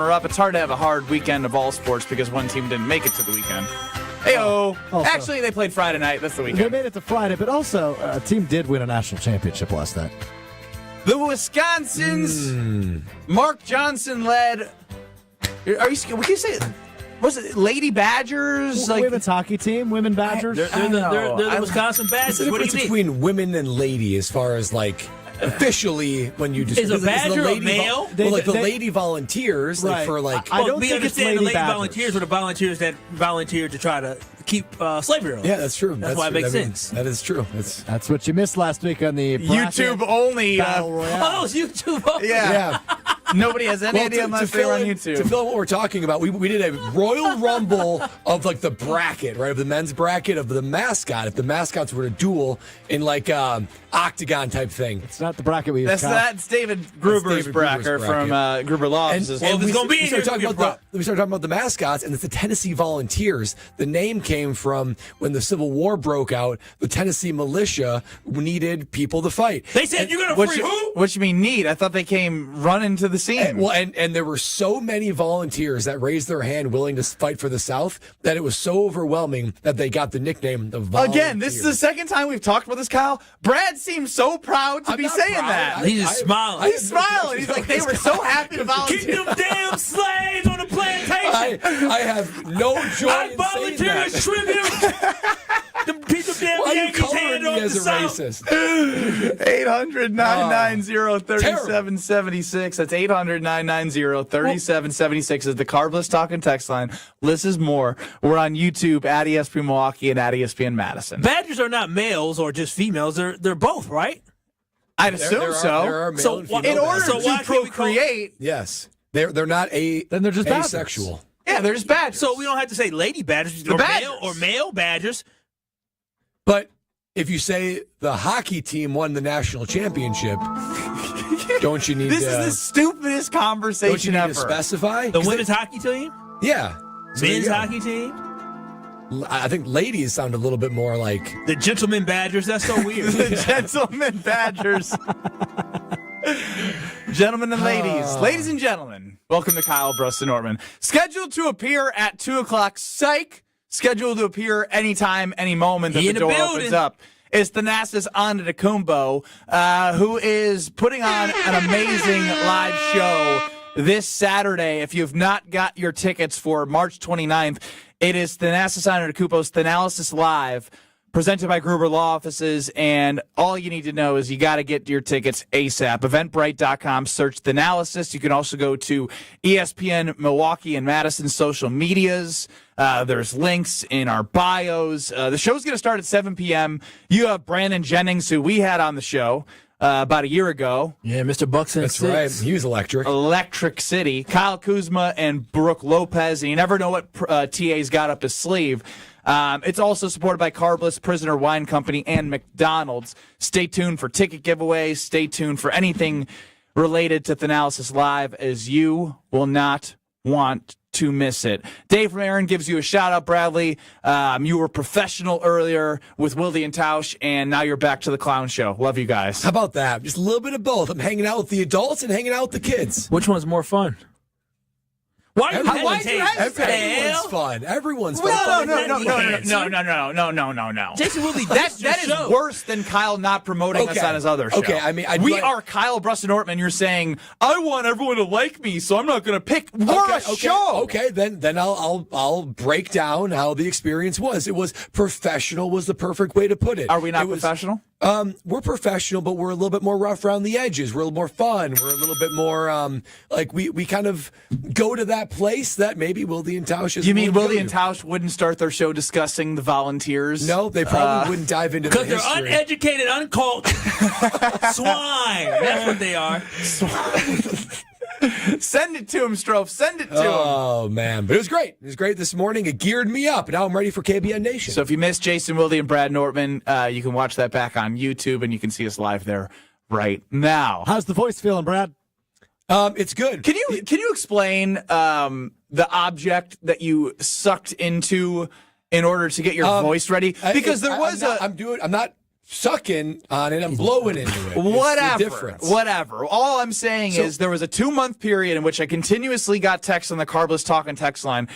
Up. It's hard to have a hard weekend of all sports because one team didn't make it to the weekend. Hey-oh. Actually, they played Friday night. That's the weekend. They made it to Friday, but also a team did win a national championship last night. The Wisconsins, Mark Johnson led. Are you? What can you say? Was it Lady Badgers? Women's hockey team, Women Badgers. They're the Wisconsin Badgers. What's the What do you difference mean? between women and lady as far as officially when you just Is a badger a male? The lady volunteers Right. for I don't we think it's understand the lady lady badgers. volunteers were the volunteers that volunteered to try to keep slavery on. Yeah, that's true. That's why it makes sense. That is true. That's what you missed last week on the YouTube only. Battle Royale. Oh, it's YouTube. Yeah. Nobody has any idea unless they were on YouTube. To fill in what we're talking about, we did a Royal Rumble of the bracket, right? Of the men's bracket of the mascot. If the mascots were to duel in octagon type thing. It's not the bracket we use. That's David Gruber's bracket from Gruber Law Offices. Well, if it's gonna be we started talking about the mascots, and it's the Tennessee Volunteers. The name came from when the Civil War broke out. The Tennessee militia needed people to fight. They said you're gonna free who? What you mean neat? I thought they came running to the scene. And there were so many volunteers that raised their hand willing to fight for the South that it was so overwhelming that they got the nickname the Volunteers. Again, this is the second time we've talked about this, Kyle. Brad seems so proud to be saying that. He's just smiling. He's smiling. He's like, they were so happy to volunteer. Keep them damn slaves on the plantation. I have no joy I in volunteer saying as that. tribute. Them piece of damn Why are you Yankees coloring hand me off as the a South. racist? 800-990-3776. That's 800-990-3776 is the Carbless Talking text line. Liz is more. We're on YouTube at ESPN Milwaukee and at ESPN Madison. Badgers are not males or just females. They're both, right? I'd assume so. There are male So and female In order badgers. why to can't we call- procreate, Yes. They're not Then they're just badgers. asexual. yeah, they're just badgers. So we don't have to say lady badgers Badgers. or male badgers. But if you say the hockey team won the national championship, don't you need This to, is the stupidest don't you conversation need ever. to specify? The women's hockey team, Yeah. So there men's you go. hockey team, I think ladies sound a little bit more like the gentlemen badgers. That's so weird. The gentlemen badgers. Gentlemen and ladies and gentlemen, welcome to Kyle Brust and Norman. Scheduled to appear at 2 o'clock, psych. Scheduled to appear anytime, any moment that He the in the door building. opens up. Is Thanasis Antetokounmpo, who is putting on an amazing live show this Saturday. If you've not got your tickets for March 29th, it is Thanasis Antetokounmpo's Thanasis Live, presented by Gruber Law Offices, and all you need to know is you got to get your tickets ASAP. Eventbrite.com, search Thanasis. You can also go to ESPN Milwaukee and Madison social medias. There's links in our bios. The show's going to start at 7 p.m. You have Brandon Jennings, who we had on the show about a year ago. Yeah, Mr. Buxton. that's right. He was electric. Electric City. Kyle Kuzma and Brooke Lopez, and you never know what TA's got up his sleeve. It's also supported by Carbless, Prisoner Wine Company, and McDonald's. Stay tuned for ticket giveaways. Stay tuned for anything related to Thanasis Live, as you will not want to miss it. Dave from Aaron gives you a shout-out, Bradley. You were professional earlier with Wilde and Tausch, and now you're back to the clown show. Love you guys. How about that? Just a little bit of both. I'm hanging out with the adults and hanging out with the kids. Which one's more fun? Why do you Why do you hesitate? hesitate? Everyone's fun. Everyone's fun. No. Jason Wilde, That that's your is show. worse than Kyle not promoting us Okay. on his other show. Okay, I mean, I'd we like- are Kyle Brust and Ortman. You're saying I want everyone to like me, so I'm not going to pick. We're a show. Okay, then I'll break down how the experience was. It was professional was the perfect way to put it. Are we not It was- professional? We're professional, but we're a little bit more rough around the edges. We're a little more fun. We're a little bit more like we kind of go to that place that maybe Wilde and Tausch is. You mean Wilde and Tausch wouldn't start their show discussing the Volunteers? No, they probably wouldn't dive into the Because they're history. uneducated, uncultured swine. That's what they are. Send it to him, Strofe. Send it to him. Oh man, but it was great. It was great this morning. It geared me up. Now I'm ready for KBN Nation. So if you missed Jason Wilde and Brad Nortman, you can watch that back on YouTube, and you can see us live there right now. How's the voice feeling, Brad? It's good. Can you explain the object that you sucked into in order to get your voice ready? Because I'm not sucking on it. I'm blowing into it. It's the Whatever. difference. Whatever. All I'm saying is there was a 2-month period in which I continuously got texts on the Carbless Talk and text line.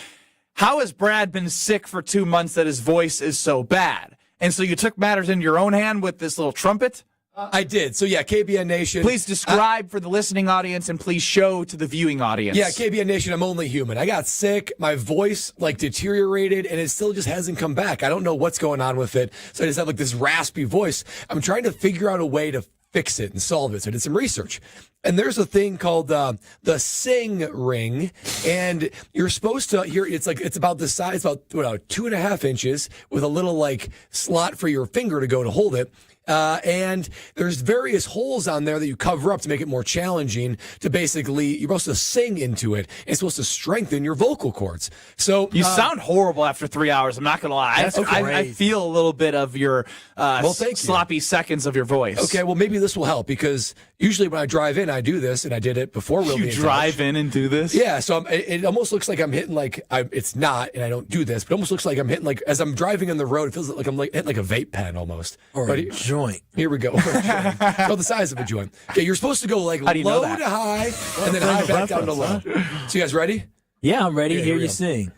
How has Brad been sick for 2 months that his voice is so bad? And so you took matters into your own hand with this little trumpet? I did. So, yeah, KBN Nation. Please describe for the listening audience and please show to the viewing audience. Yeah, KBN Nation, I'm only human. I got sick. My voice, deteriorated, and it still just hasn't come back. I don't know what's going on with it. So I just have, this raspy voice. I'm trying to figure out a way to fix it and solve it. So I did some research. And there's a thing called the Sing Ring, and you're supposed to hear it's about the size, about 2.5 inches, with a little slot for your finger to go to hold it. And there's various holes on there that you cover up to make it more challenging to basically, you're supposed to sing into it. And it's supposed to strengthen your vocal cords. So you sound horrible after 3 hours. I'm not going to lie. I feel a little bit of your sloppy seconds of your voice. Okay, well, maybe this will help because usually when I drive in, I do this, and I did it before we'll You drive in and do this? Yeah, so it almost looks like I'm hitting it's not, and I don't do this, but it almost looks like I'm hitting as I'm driving on the road, it feels like I'm hitting a vape pen almost. Or a joint. Here we go. About the size of a joint. Okay, you're supposed to go low to high, and then high back down to low. So you guys ready? Yeah, I'm ready. Yeah, Hear you sing.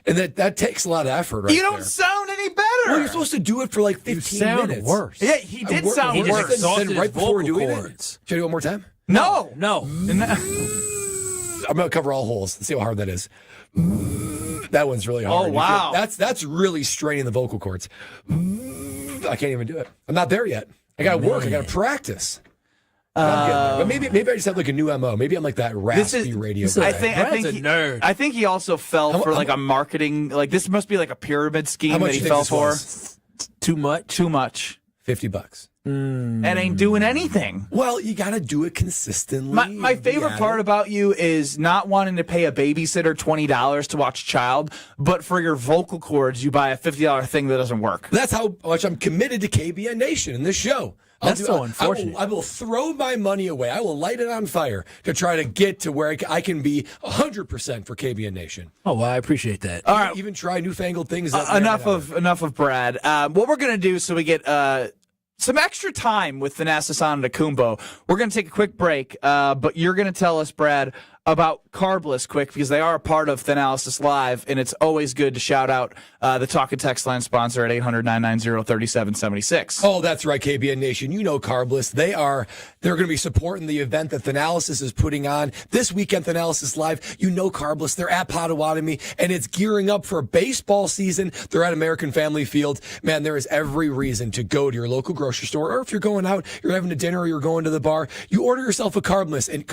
And that takes a lot of effort, right? You don't there. sound any better. Well, you're supposed to do it for 15 minutes. Worse. Yeah, he did sound He just worse. exhausted Then right his before we're vocal doing cords. it. Should I do it one more time? No. I'm going to cover all holes. Let's see how hard that is. That one's really hard. Oh, wow. That's really straining the vocal cords. I can't even do it. I'm not there yet. I got to work. I got to practice. But maybe I just have a new MO. Maybe I'm that raspy radio guy. I think Brad's a he, nerd. I think he also fell for a marketing, this must be a pyramid scheme How much that he do you think fell this for. was? Too much. $50. And ain't doing anything. Well, you got to do it consistently. My favorite part about you is not wanting to pay a babysitter $20 to watch Child, but for your vocal cords, you buy a $50 thing that doesn't work. That's how much I'm committed to KBN Nation in this show. That's so unfortunate. I will throw my money away. I will light it on fire to try to get to where I can be 100% for KBN Nation. Oh, well, I appreciate that. All right. Even try newfangled things. Enough of Brad. What we're going to do so we get some extra time with Thanasis Antetokounmpo, we're going to take a quick break, but you're going to tell us, Brad, about Carbless quick because they are a part of Thanasis Live, and it's always good to shout out the Talk and Text line sponsor at 800-990-3776. Oh, that's right, KBN Nation. You know Carbless. They're going to be supporting the event that Thanasis is putting on this weekend, Thanasis Live. You know Carbless. They're at Potawatomi, and it's gearing up for baseball season. They're at American Family Field. Man, there is every reason to go to your local grocery store, or if you're going out, you're having a dinner, or you're going to the bar, you order yourself a Carbless, and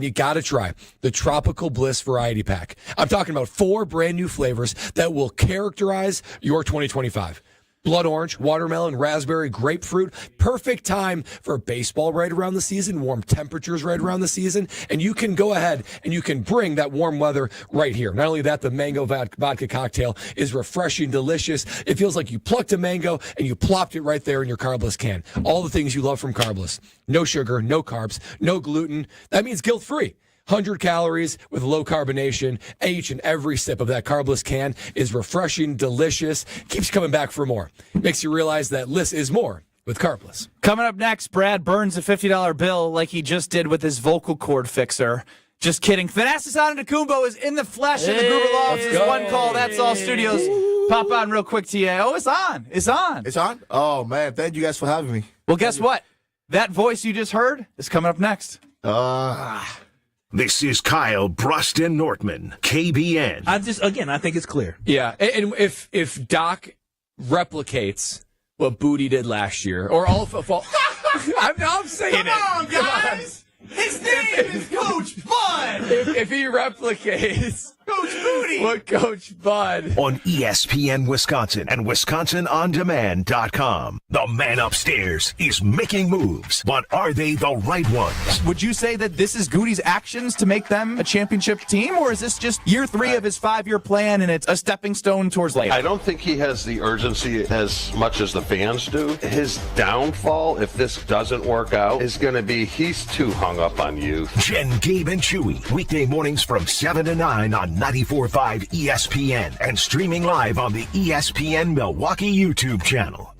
you got to try the Tropical Bliss Variety Pack. I'm talking about 4 brand new flavors that will characterize your 2025. Blood orange, watermelon, raspberry, grapefruit. Perfect time for baseball right around the season, warm temperatures right around the season, and you can go ahead and you can bring that warm weather right here. Not only that, the mango vodka cocktail is refreshing, delicious. It feels like you plucked a mango and you plopped it right there in your Carbless can. All the things you love from Carbless. No sugar, no carbs, no gluten. That means guilt-free. 100 calories with low carbonation. Each and every sip of that Carbless can is refreshing, delicious, keeps coming back for more. Makes you realize that less is more with Carbless. Coming up next, Brad burns a $50 bill like he just did with his vocal cord fixer. Just kidding. Thanasis Antetokounmpo is in the flesh in the Gruber Loft. It's one call. That's all studios. Pop on real quick to you. Oh, it's on. It's on. It's on? Oh, man. Thank you guys for having me. Well, guess what? That voice you just heard is coming up next. This is Kyle Bruston Nortman, KBN. I think it's clear. Yeah, and if Doc replicates what Booty did last year, or all I'm saying Come on, guys! His name is Coach Bud! If he replicates Coach What Coach Bud? On ESPN Wisconsin and WisconsinOnDemand.com. The man upstairs is making moves, but are they the right ones? Would you say that this is Goody's actions to make them a championship team, or is this just year 3 of his 5-year plan and it's a stepping stone towards later? I don't think he has the urgency as much as the fans do. His downfall, if this doesn't work out, is going to be he's too hung up on youth. Jen, Gabe, and Chewy, weekday mornings from 7 to 9 on 94.5 ESPN and streaming live on the ESPN Milwaukee YouTube channel.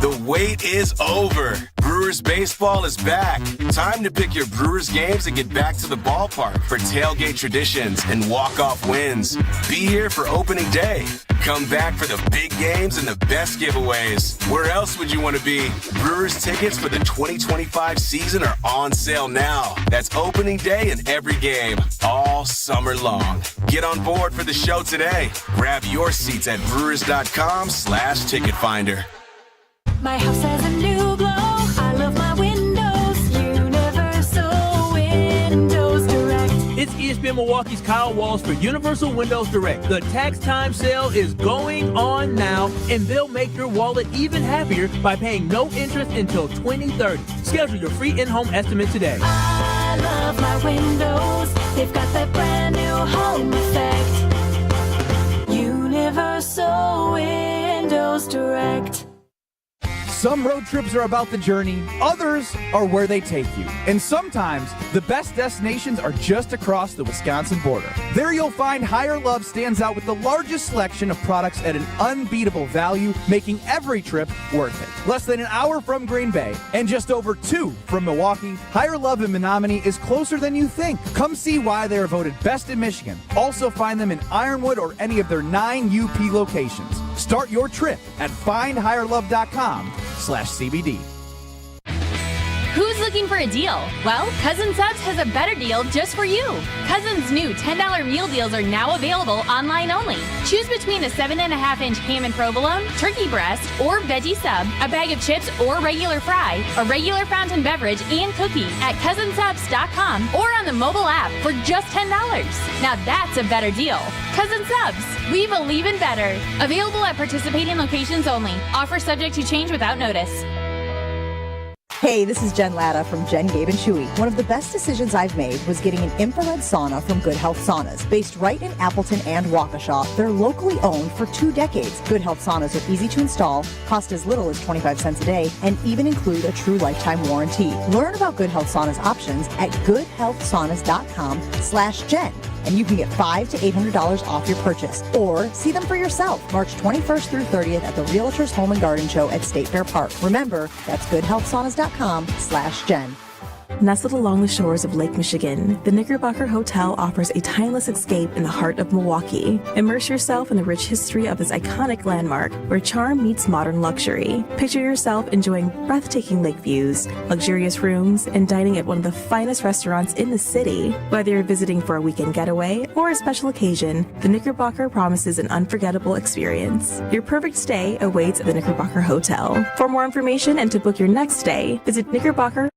The wait is over. Brewers baseball is back. Time to pick your Brewers games and get back to the ballpark for tailgate traditions and walk-off wins. Be here for opening day. Come back for the big games and the best giveaways. Where else would you want to be? Brewers tickets for the 2025 season are on sale now. That's opening day and every game, all summer long. Get on board for the show today. Grab your seats at brewers.com/ticket finder. My house has a new glow. I love my windows. Universal Windows Direct. It's ESPN Milwaukee's Kyle Walsh for Universal Windows Direct. The tax time sale is going on now, and they'll make your wallet even happier by paying no interest until 2030. Schedule your free in-home estimate today. I love my windows. They've got that brand new home effect. Universal Windows Direct. Some road trips are about the journey, others are where they take you. And sometimes, the best destinations are just across the Wisconsin border. There you'll find Higher Love stands out with the largest selection of products at an unbeatable value, making every trip worth it. Less than an hour from Green Bay and just over 2 from Milwaukee, Higher Love in Menominee is closer than you think. Come see why they are voted best in Michigan. Also find them in Ironwood or any of their 9 UP locations. Start your trip at findhigherlove.com/CBD. Who's looking for a deal? Well, Cousin Subs has a better deal just for you. Cousin's new $10 meal deals are now available online only. Choose between a 7.5-inch ham and provolone, turkey breast, or veggie sub, a bag of chips or regular fry, a regular fountain beverage, and cookie at cousinsubs.com or on the mobile app for just $10. Now that's a better deal. Cousin Subs, we believe in better. Available at participating locations only. Offer subject to change without notice. Hey, this is Jen Latta from Jen, Gabe, and Chewy. One of the best decisions I've made was getting an infrared sauna from Good Health Saunas. Based right in Appleton and Waukesha, they're locally owned for 2 decades. Good Health Saunas are easy to install, cost as little as 25 cents a day, and even include a true lifetime warranty. Learn about Good Health Saunas options at goodhealthsaunas.com/Jen. And you can get $500 to $800 off your purchase. Or see them for yourself March 21st through 30th at the Realtors Home and Garden Show at State Fair Park. Remember, that's goodhealthsaunas.com/Jen. Nestled along the shores of Lake Michigan, the Knickerbocker Hotel offers a timeless escape in the heart of Milwaukee. Immerse yourself in the rich history of this iconic landmark where charm meets modern luxury. Picture yourself enjoying breathtaking lake views, luxurious rooms, and dining at one of the finest restaurants in the city. Whether you're visiting for a weekend getaway or a special occasion, the Knickerbocker promises an unforgettable experience. Your perfect stay awaits at the Knickerbocker Hotel. For more information and to book your next stay, visit Knickerbocker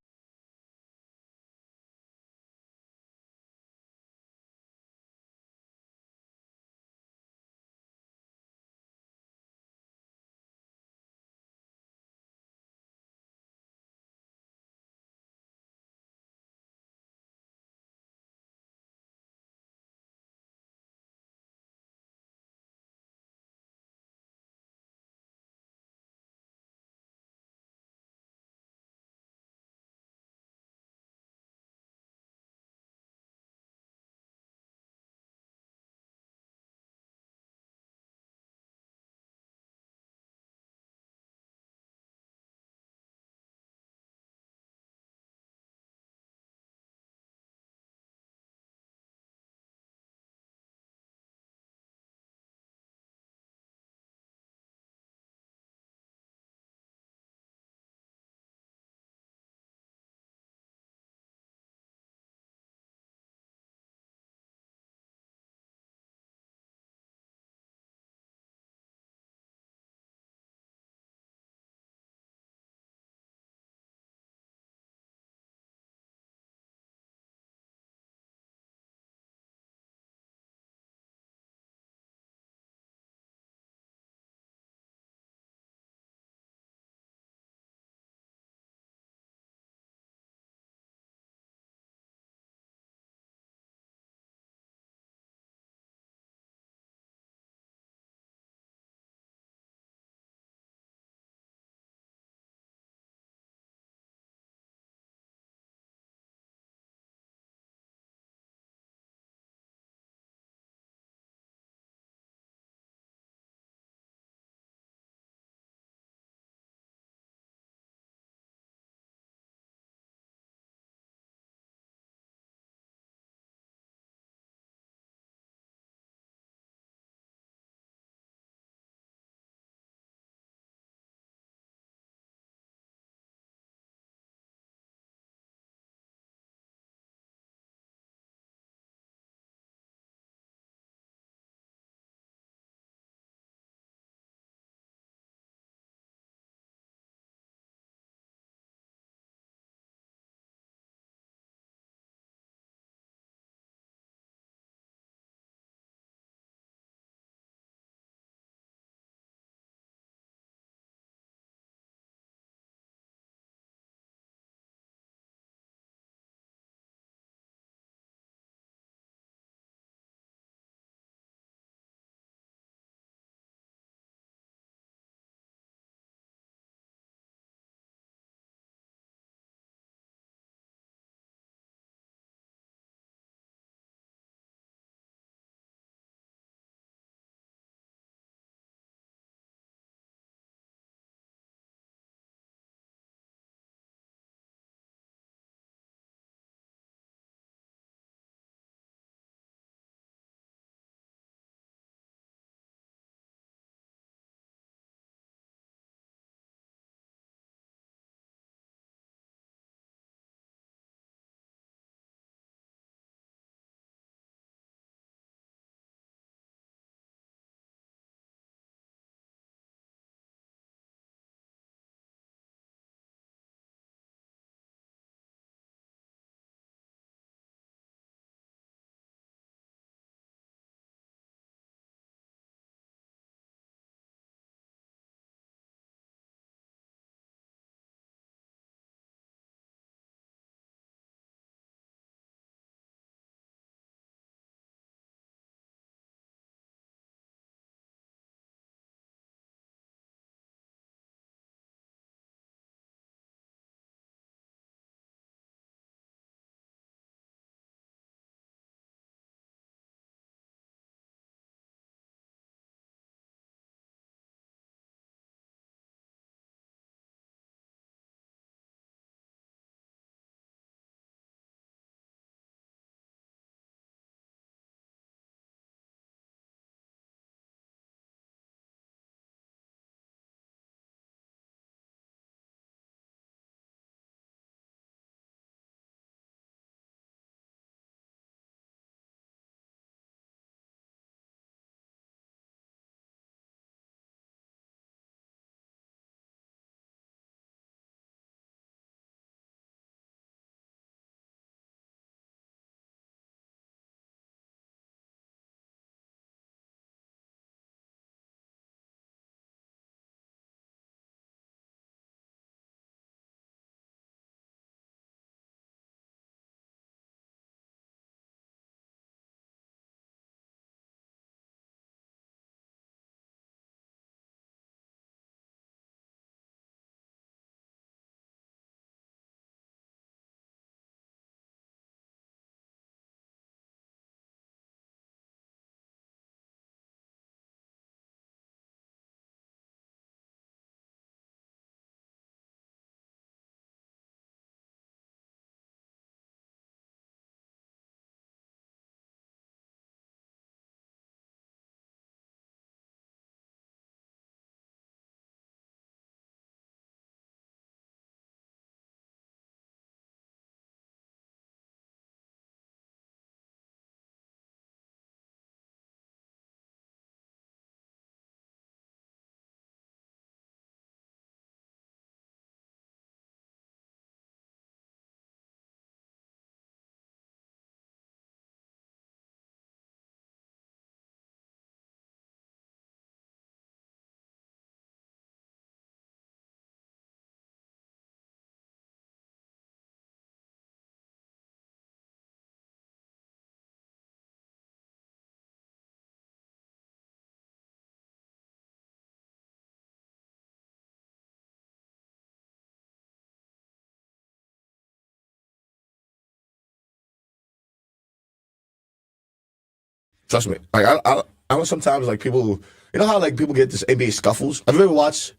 Trust me. Like I know sometimes like people, you know how like people get this NBA scuffles. Have you ever watched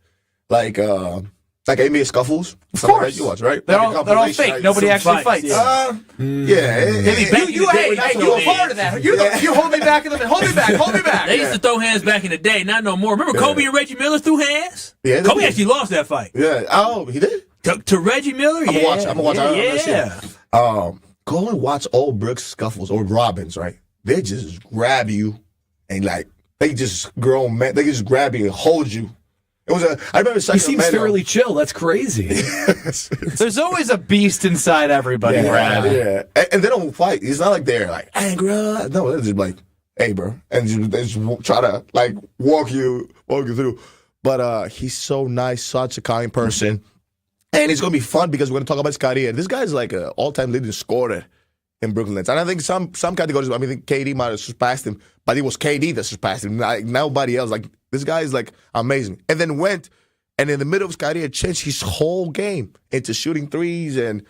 like NBA scuffles? Of course, you watch, right? They're Like all fake. right? Nobody Some actually fights, fights. Yeah. You a part of that. You hold me back in the hold me back. They used to throw hands back in the day, not no more. Remember Kobe and Reggie Miller threw hands? Yeah, Kobe actually lost that fight. Yeah. Oh, he did. To Reggie Miller? I'm gonna watch. Yeah. Go and watch old Brooks scuffles or Robbins, right? They just grab you and like they just grown man. They just grab you and hold you. It was I remember. He seems fairly chill. That's crazy. There's always a beast inside everybody, Brad. Yeah. And they don't fight. It's not like they're like angry. No, they're just like, hey, bro, and they just try to like walk you through. But he's so nice, such a kind person. And it's going to be fun because we're going to talk about his career. This guy's like an all-time leading scorer in Brooklyn Nets. And I think some categories, I mean, KD might have surpassed him, but it was KD that surpassed him. Like, nobody else. Like, this guy is, like, amazing. And then went, and in the middle of his career, changed his whole game into shooting threes and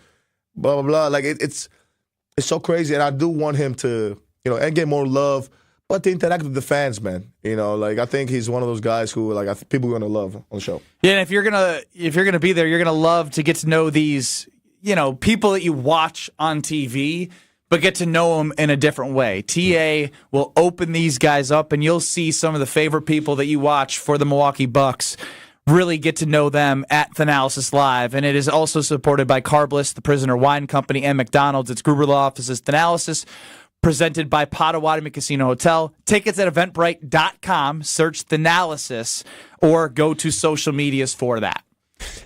blah, blah, blah. Like, it's so crazy. And I do want him to, and get more love, but to interact with the fans, man. Like I think he's one of those guys who like people are gonna love on the show. Yeah, and if you're gonna be there, you're gonna love to get to know these, people that you watch on TV, but get to know them in a different way. TA will open these guys up, and you'll see some of the favorite people that you watch for the Milwaukee Bucks. Really get to know them at Thanasis Live. And it is also supported by Carbliss, the Prisoner Wine Company, and McDonald's. It's Gruber Law Offices Thanasis, presented by Potawatomi Casino Hotel. Tickets at eventbrite.com. Search Thanasis or go to social medias for that.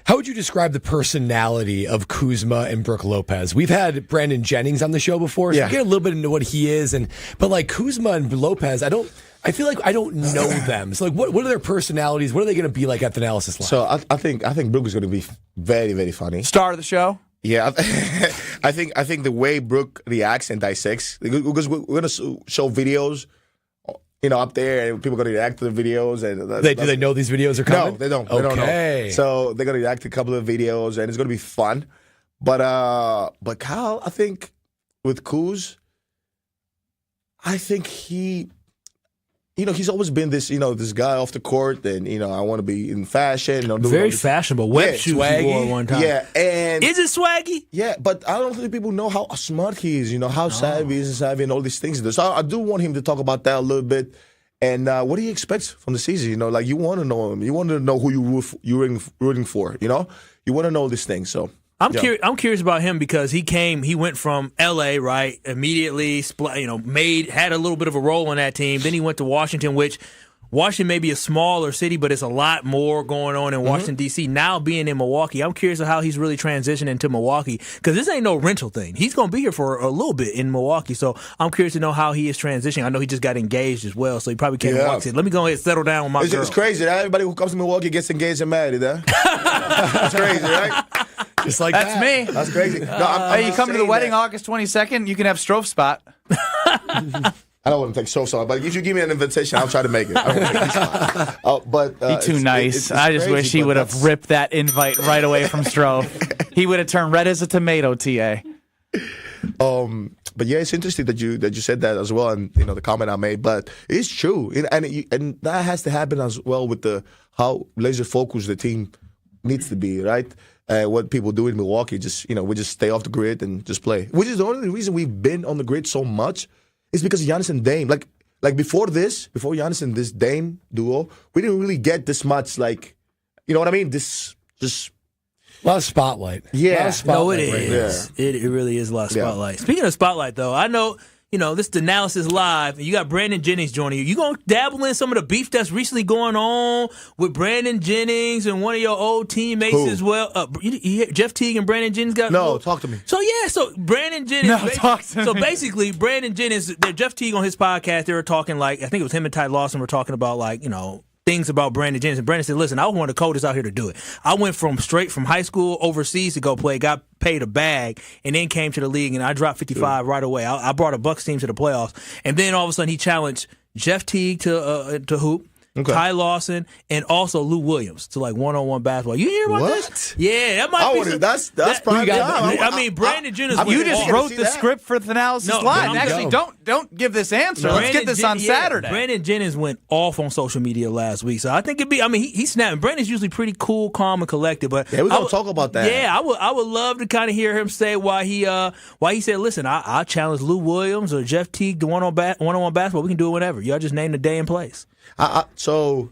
How would you describe the personality of Kuzma and Brook Lopez? We've had Brandon Jennings on the show before, so we get a little bit into what he is. But like Kuzma and Lopez, I feel like I don't know them. So like, what are their personalities? What are they going to be like at Thanasis Live? So I think Brook is going to be very, very funny. Star of the show? Yeah, I think the way Brooke reacts and dissects, because we're going to show videos, up there, and people are going to react to the videos. And do they know these videos are coming? No, they don't. Okay. They don't know. So they're going to react to a couple of videos, and it's going to be fun. But Kyle, I think with Kuz, I think he. He's always been this, this guy off the court, and I want to be in fashion. Very fashionable. Web shoes he wore one time. Yeah, and is it swaggy? Yeah, but I don't think people know how smart he is. How savvy is savvy and all these things. So I do want him to talk about that a little bit. And what do you expect from the season? Like you want to know him. You want to know who you're rooting for. You want to know these things. So. I'm curious about him because he went from LA, right, immediately, had a little bit of a role on that team. Then he went to Washington, which Washington may be a smaller city, but it's a lot more going on in Washington, D.C. Now being in Milwaukee, I'm curious of how he's really transitioning into Milwaukee because this ain't no rental thing. He's going to be here for a little bit in Milwaukee, so I'm curious to know how he is transitioning. I know he just got engaged as well, so he probably can't walk in. Let me go ahead and settle down with my girl. It's crazy. Everybody who comes to Milwaukee gets engaged and married. That's crazy, right? Just like that's me. That's crazy. No, you come to the wedding August 22nd, you can have Strofe spot. I don't want to take Strofe spot, but if you give me an invitation, I'll try to make it. I don't take spot. But be too nice. I just wish he would have ripped that invite right away from Strofe. He would have turned red as a tomato, TA. But yeah, it's interesting that you said that as well, and the comment I made. But it's true, and that has to happen as well with how laser focused the team needs to be, right? What people do in Milwaukee, we just stay off the grid and just play. Which is the only reason we've been on the grid so much is because of Giannis and Dame. Like before Giannis and this Dame duo, we didn't really get this much. Like, you know what I mean? This just a lot of spotlight. Yeah, a lot of spotlight. No, it is. Yeah. It really is a lot of spotlight. Speaking of spotlight, though, I know. This is Thanasis Live, and you got Brandon Jennings joining you. You going to dabble in some of the beef that's recently going on with Brandon Jennings and one of your old teammates as well? Jeff Teague and Brandon Jennings got... No, talk to me. So Brandon Jennings... talk to me. So basically, Brandon Jennings, Jeff Teague on his podcast, they were talking I think it was him and Ty Lawson were talking about things about Brandon Jennings. And Brandon said, listen, I was one of the coldest out here to do it. I went straight from high school overseas to go play, got paid a bag, and then came to the league, and I dropped 55 right away. I brought a Bucks team to the playoffs. And then all of a sudden he challenged Jeff Teague to hoop, Okay. Ty Lawson, and also Lou Williams to like one-on-one basketball. You hear about What? this? Yeah, that might be. That's prime time. I mean, Brandon Jennings. You went just off. wrote the script for Thanasis No, Live. I'm Actually, don't give this answer. Let's get this on Saturday. Brandon Jennings went off on social media last week, so I think it'd be. I mean, he's snapping. Brandon's usually pretty cool, calm, and collected, but Yeah, we're gonna talk about that. Yeah, I would love to kind of hear him say why he said, listen, I challenge Lou Williams or Jeff Teague to one-on-one basketball. We can do it whenever. Y'all just name the day and place. So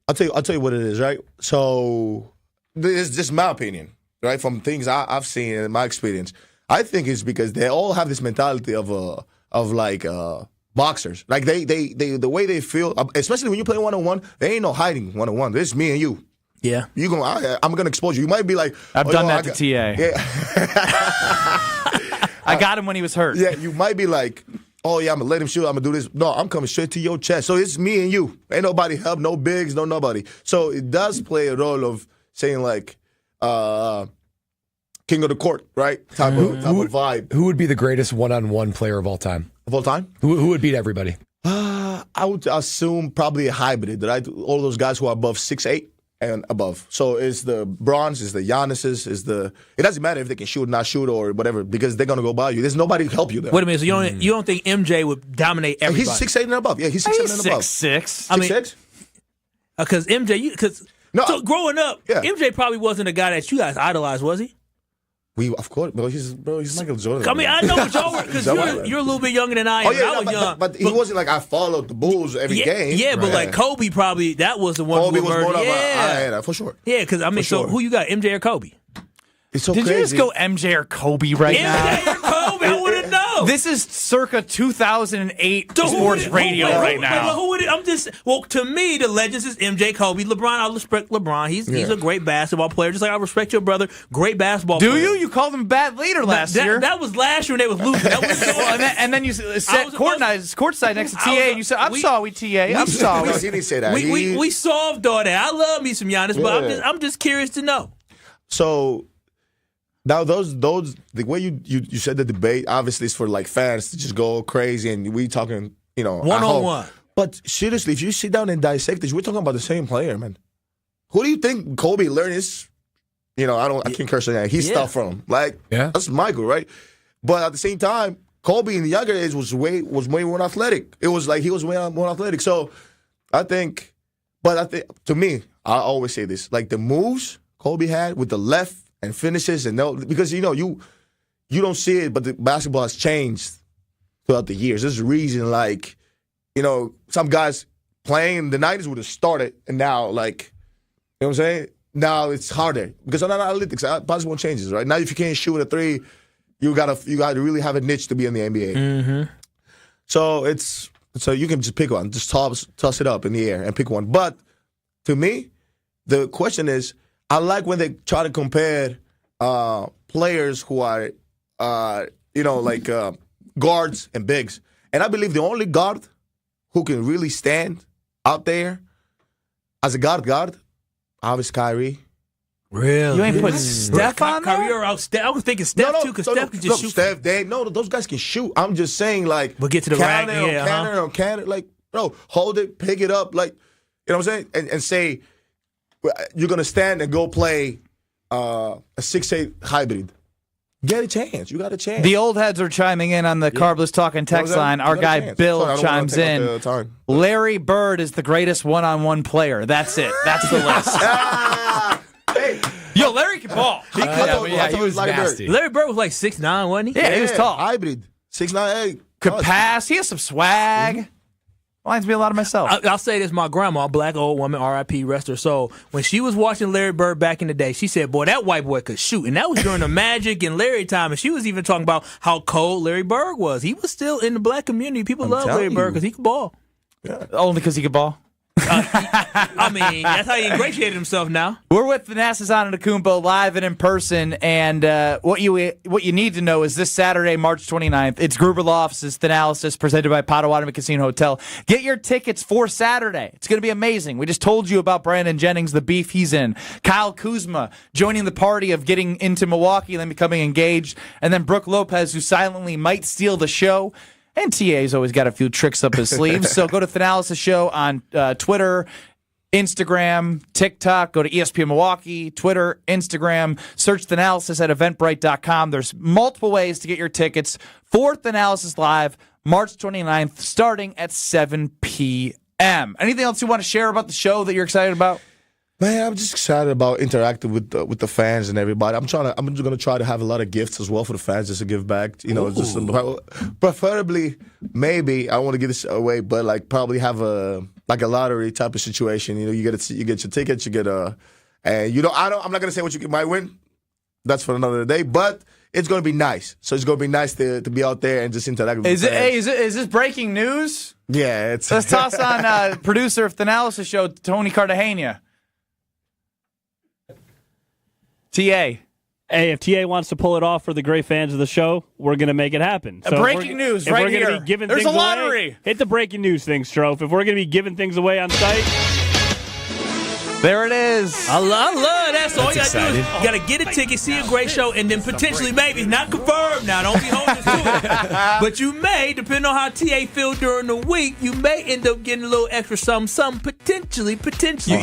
I'll tell you what it is, right? So this is just my opinion, right? From things I've seen in my experience, I think it's because they all have this mentality of boxers. Like they the way they feel, especially when you play 1-on-1, there ain't no hiding 1-on-1. This is me and you. Yeah, I'm gonna expose you. You might be like, I've done that to TA. Yeah, I got him when he was hurt. yeah. You might be like, oh yeah, I'm gonna let him shoot. I'm gonna do this. No, I'm coming straight to your chest. So it's me and you. Ain't nobody help, no bigs, no nobody. So it does play a role of saying like, king of the court, right? Type of vibe. Who would be the greatest one-on-one player of all time? Of all time? Who would beat everybody? I would assume probably a hybrid, right? All of those guys who are above 6'8" and above. So it's the Bronze, it's the Giannis's, it doesn't matter if they can shoot or not shoot or whatever, because they're gonna go by you. There's nobody to help you there. Wait a minute, so you don't think MJ would dominate everybody? He's 6'8" and above. Yeah, he's 6'7" and above. 6'6". I mean, 6'6"? Because MJ, so growing up, Yeah. MJ probably wasn't a guy that you guys idolized, was he? Of course, he's Michael Jordan. I mean, I know what y'all were, because you're a little bit younger than I am. I was young. But he wasn't like I followed the Bulls every game. Yeah, but like Kobe probably, that was the one Kobe who was murdered. more of Yeah, for sure. yeah, because I mean, so sure. who you got, MJ or Kobe? It's so Did crazy. you just go MJ or Kobe right now? MJ or Kobe? I want to know. This is circa 2008 So who sports would- radio who- right now. Who would it? To me, the legends is MJ, Kobe, LeBron. I respect LeBron. He's a great basketball player, just like I respect your brother. Great basketball player. Do you? You called him a bad leader last year. That was last year when they was losing. That was and then you sat courtside next to TA, and you said, "I'm sorry, TA. I'm sorry." He didn't say that. We solved all that. I love me some Giannis, but I'm just curious to know. So now those the way you said the debate, obviously it's for like fans to just go crazy, and we talking One-on-one. But seriously, if you sit down and dissect this, we're talking about the same player, man. Who do you think Kobe learned his? I can't curse on that. His stuff from that's Michael, right? But at the same time, Kobe in the younger age was way more athletic. It was like he was way more athletic. So I think to me, I always say this: like the moves Kobe had with the left and finishes, because you don't see it, but the basketball has changed throughout the years. There's a reason, like, some guys playing in the 90s would have started, and now, like, you know what I'm saying? Now it's harder because on analytics, basketball changes, right? Now, if you can't shoot a three, you gotta really have a niche to be in the NBA. Mm-hmm. So you can just pick one, just toss it up in the air and pick one. But to me, the question is, I like when they try to compare players who are, guards and bigs. And I believe the only guard who can really stand out there as a guard, obviously Kyrie. Really? You ain't put Steph on there? Kyrie or out Steph? I was thinking Steph too, because Steph can just shoot. Steph, those guys can shoot. I'm just saying, like, But get to the rack, cannon, like, bro, hold it, pick it up, like, you know what I'm saying, and say you're gonna stand and go play a 6'8" hybrid. Get a chance. You got a chance. The old heads are chiming in on the Carbless Talking text line. Our guy Bill chimes in. Larry Bird is the greatest one-on-one player. That's it. That's the list. Hey. Yo, Larry can ball. He was nasty. Larry Bird was like 6'9", wasn't he? Yeah, he was tall. Hybrid. 6'9", Could pass. He has some swag. Reminds me a lot of myself. I'll say this, my grandma, a black old woman, R.I.P., rest her soul, when she was watching Larry Bird back in the day, she said, boy, that white boy could shoot. And that was during the Magic and Larry time. And she was even talking about how cold Larry Bird was. He was still in the black community. People love Larry Bird because he could ball. Yeah. Only because he could ball. I mean, that's how he ingratiated himself now. We're with Thanasis Antetokounmpo live and in person, and what you need to know is this Saturday, March 29th, it's Gruber Law Office's Thanasis, presented by Potawatomi Casino Hotel. Get your tickets for Saturday. It's going to be amazing. We just told you about Brandon Jennings, the beef he's in. Kyle Kuzma joining the party of getting into Milwaukee and then becoming engaged, and then Brooke Lopez, who silently might steal the show. And TA's always got a few tricks up his sleeve. So go to Thanasis Show on Twitter, Instagram, TikTok. Go to ESPN Milwaukee, Twitter, Instagram. Search Thanasis at eventbrite.com. There's multiple ways to get your tickets for Thanasis Live, March 29th, starting at 7 p.m. Anything else you want to share about the show that you're excited about? Man, I'm just excited about interacting with the fans and everybody. I'm just gonna try to have a lot of gifts as well for the fans, just to give back. You know, just preferably, maybe I don't want to give this away, but like probably have a lottery type of situation. You know, you get your tickets, you get and you know, I'm not gonna say what you might win. That's for another day, but it's gonna be nice. So it's gonna be nice to be out there and just interact with the fans. Is this breaking news? Yeah, Let's toss on producer of Thanasis Show, Tony Cartagena. TA. Hey, if TA wants to pull it off for the great fans of the show, we're going to make it happen. So breaking news right here. There's a lottery. Hit the breaking news thing, Strofe. If we're going to be giving things away on site. There it is. I love that. So all you got to do is you got to get a ticket, see a great show, and then potentially, maybe, not confirmed now, don't be holding us to it. But you may, depending on how TA feels during the week, you may end up getting a little extra something potentially. You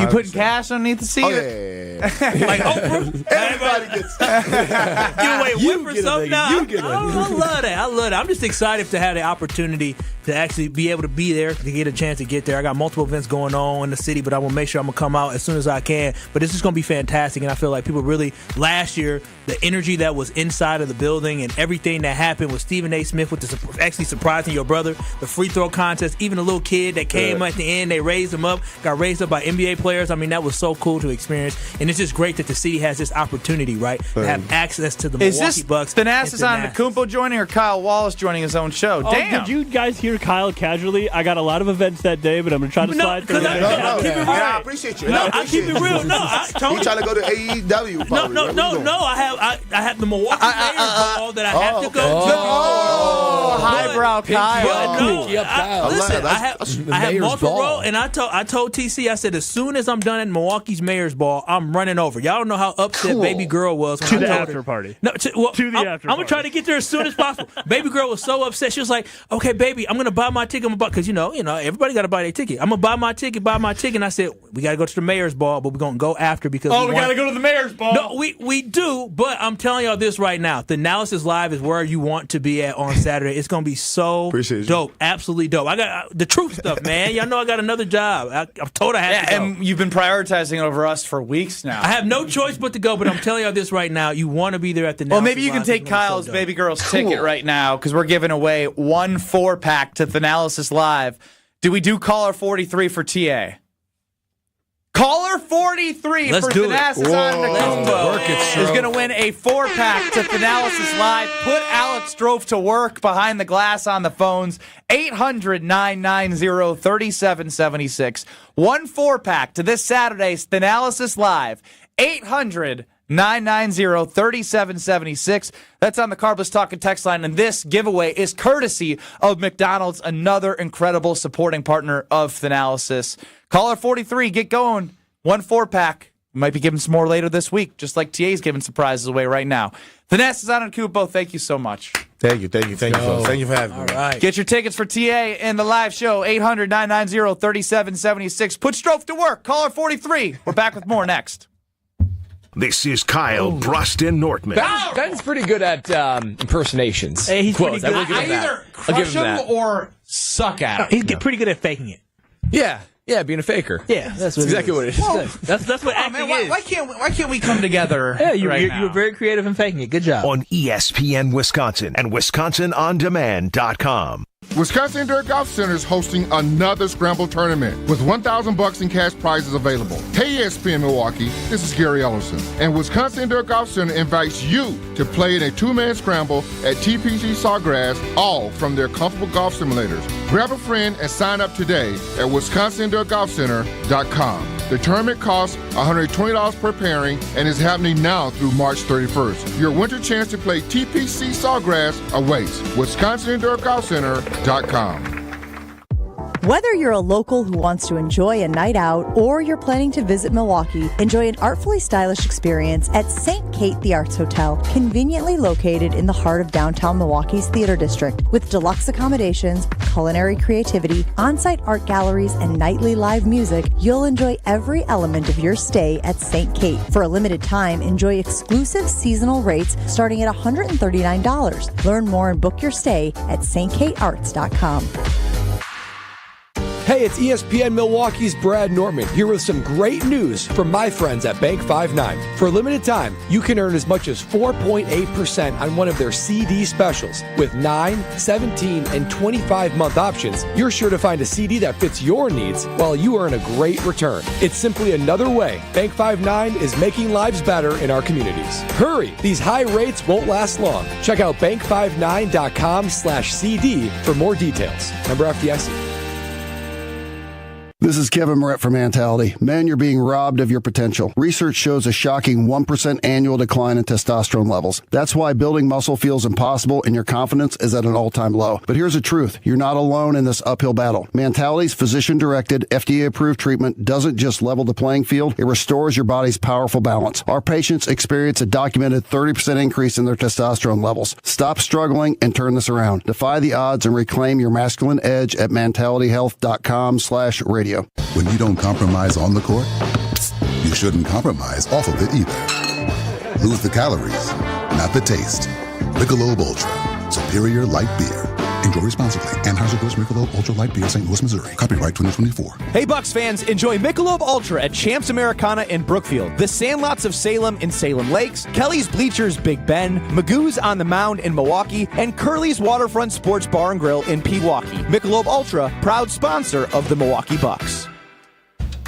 putting cash underneath the seat? Oh, yeah. Like Oprah? Everybody gets Give away a whip or something now. I love that. I'm just excited to have the opportunity to actually be able to be there, to get a chance to get there. I got multiple events going on in the city, but I will make sure I'm going to come out as soon as I can. But this is going to be fantastic, and I feel like people really, last year, the energy that was inside of the building and everything that happened with Stephen A. Smith with actually surprising your brother, the free throw contest, even a little kid that came at the end, they raised him up, got raised up by NBA players. I mean, that was so cool to experience, and it's just great that the city has this opportunity, right, to have access to the Milwaukee Bucks. Is this Thanasis Antetokounmpo joining or Kyle Wallace joining his own show? Damn. Did you guys hear Kyle casually? I got a lot of events that day, but I'm going to try to slide through. I appreciate you. I keep it real. You trying to go to AEW? No. I have the Milwaukee Mayor's Ball that I have to go to. Highbrow Kyle. Listen, I have multiple roles, and I told TC, I said, as soon as I'm done at Milwaukee's Mayor's Ball, I'm running over. Y'all don't know how upset baby girl was when to the after party. No, to the after party. I'm gonna try to get there as soon as possible. Baby girl was so upset. She was like, "Okay, baby, I'm gonna buy my ticket. Because you know, everybody got to buy their ticket. I'm gonna buy my ticket. And I said, we got to go to the Mayor's Ball, but we're gonna go after because we got to go to the Mayor's Ball. No, we do, but I'm telling y'all this right now. The Thanasis Live is where you want to be at on Saturday. It's gonna be so dope, absolutely dope. I got the truth stuff, man. Y'all know I got another job. I'm told I have to go. And you've been prioritizing it over us for weeks now. I have no choice but to go, but I'm telling y'all this right now. You want to be there at the Thanasis. Well, maybe you can Live. take Kyle's baby girl's ticket right now because we're giving away 1 4-pack to Thanasis Live. Do we do caller 43 for TA? Caller 43 for Thanasis Antetokounmpo is going to win a 4-pack to Thanasis Live. Put Alex Strofe to work behind the glass on the phones. 800-990-3776. 1 4-pack to this Saturday's Thanasis Live. 800-990-3776. That's on the Carbless Talk and text line. And this giveaway is courtesy of McDonald's, another incredible supporting partner of Thanasis. Caller 43, get going. 1 4-pack. We might be giving some more later this week, just like TA's giving surprises away right now. Thanasis Antetokounmpo, thank you so much. Thank you. Thank you for having me. Right. Get your tickets for TA and the live show, 800-990-3776. Put Strofe to work. Caller 43. We're back with more next. This is Kyle Broston Nortman. Ben's pretty good at impersonations. Hey, he's Quotes. pretty good. I will give him that. Either I'll give crush him him that. or suck at him. He's pretty good at faking it. Yeah, being a faker. Yeah, that's exactly what it is. That's what acting is. Why can't we come together? Yeah, you were very creative in faking it. Good job. On ESPN Wisconsin and WisconsinOnDemand.com. Wisconsin Indoor Golf Center is hosting another Scramble tournament with $1,000 in cash prizes available. Hey ESPN Milwaukee, this is Gary Ellison, and Wisconsin Indoor Golf Center invites you to play in a 2-man scramble at TPC Sawgrass, all from their comfortable golf simulators. Grab a friend and sign up today at WisconsinIndoorGolfCenter.com. The tournament costs $120 per pairing and is happening now through March 31st. Your winter chance to play TPC Sawgrass awaits. WisconsinIndoorGolfCenter.com. Whether you're a local who wants to enjoy a night out or you're planning to visit Milwaukee, enjoy an artfully stylish experience at St. Kate the Arts Hotel, conveniently located in the heart of downtown Milwaukee's Theater District. With deluxe accommodations, culinary creativity, on-site art galleries, and nightly live music, you'll enjoy every element of your stay at St. Kate. For a limited time, enjoy exclusive seasonal rates starting at $139. Learn more and book your stay at stkatearts.com. Hey, it's ESPN Milwaukee's Brad Nortman here with some great news from my friends at Bank 5.9. For a limited time, you can earn as much as 4.8% on one of their CD specials. With 9, 17, and 25-month options, you're sure to find a CD that fits your needs while you earn a great return. It's simply another way Bank 5.9 is making lives better in our communities. Hurry! These high rates won't last long. Check out bank59.com/CD for more details. Member FDIC. This is Kevin Moret from Mentality. Men, you're being robbed of your potential. Research shows a shocking 1% annual decline in testosterone levels. That's why building muscle feels impossible and your confidence is at an all-time low. But here's the truth. You're not alone in this uphill battle. Mentality's physician-directed, FDA-approved treatment doesn't just level the playing field, it restores your body's powerful balance. Our patients experience a documented 30% increase in their testosterone levels. Stop struggling and turn this around. Defy the odds and reclaim your masculine edge at mentalityhealth.com/radio. When you don't compromise on the court, you shouldn't compromise off of it either. Lose the calories, not the taste. Michelob Ultra, superior light beer. Enjoy responsibly. Anheuser-Busch Michelob Ultra Light Beer, St. Louis, Missouri. Copyright 2024. Hey, Bucks fans, enjoy Michelob Ultra at Champs Americana in Brookfield, the Sandlots of Salem in Salem Lakes, Kelly's Bleachers Big Bend, Magoo's on the Mound in Milwaukee, and Curly's Waterfront Sports Bar and Grill in Pewaukee. Michelob Ultra, proud sponsor of the Milwaukee Bucks.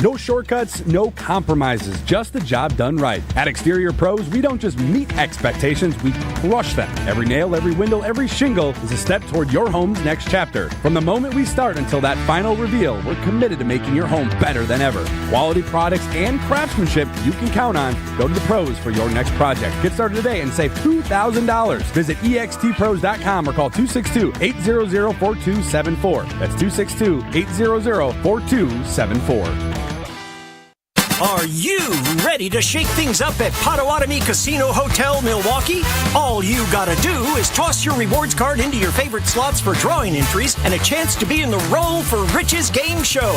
No shortcuts, no compromises, just the job done right. At Exterior Pros, we don't just meet expectations, we crush them. Every nail, every window, every shingle is a step toward your home's next chapter. From the moment we start until that final reveal, we're committed to making your home better than ever. Quality products and craftsmanship you can count on. Go to the pros for your next project. Get started today and save $2,000. Visit extpros.com or call 262-800-4274. That's 262-800-4274. Are you ready to shake things up at Potawatomi Casino Hotel, Milwaukee? All you gotta do is toss your rewards card into your favorite slots for drawing entries and a chance to be in the Roll for Riches game show.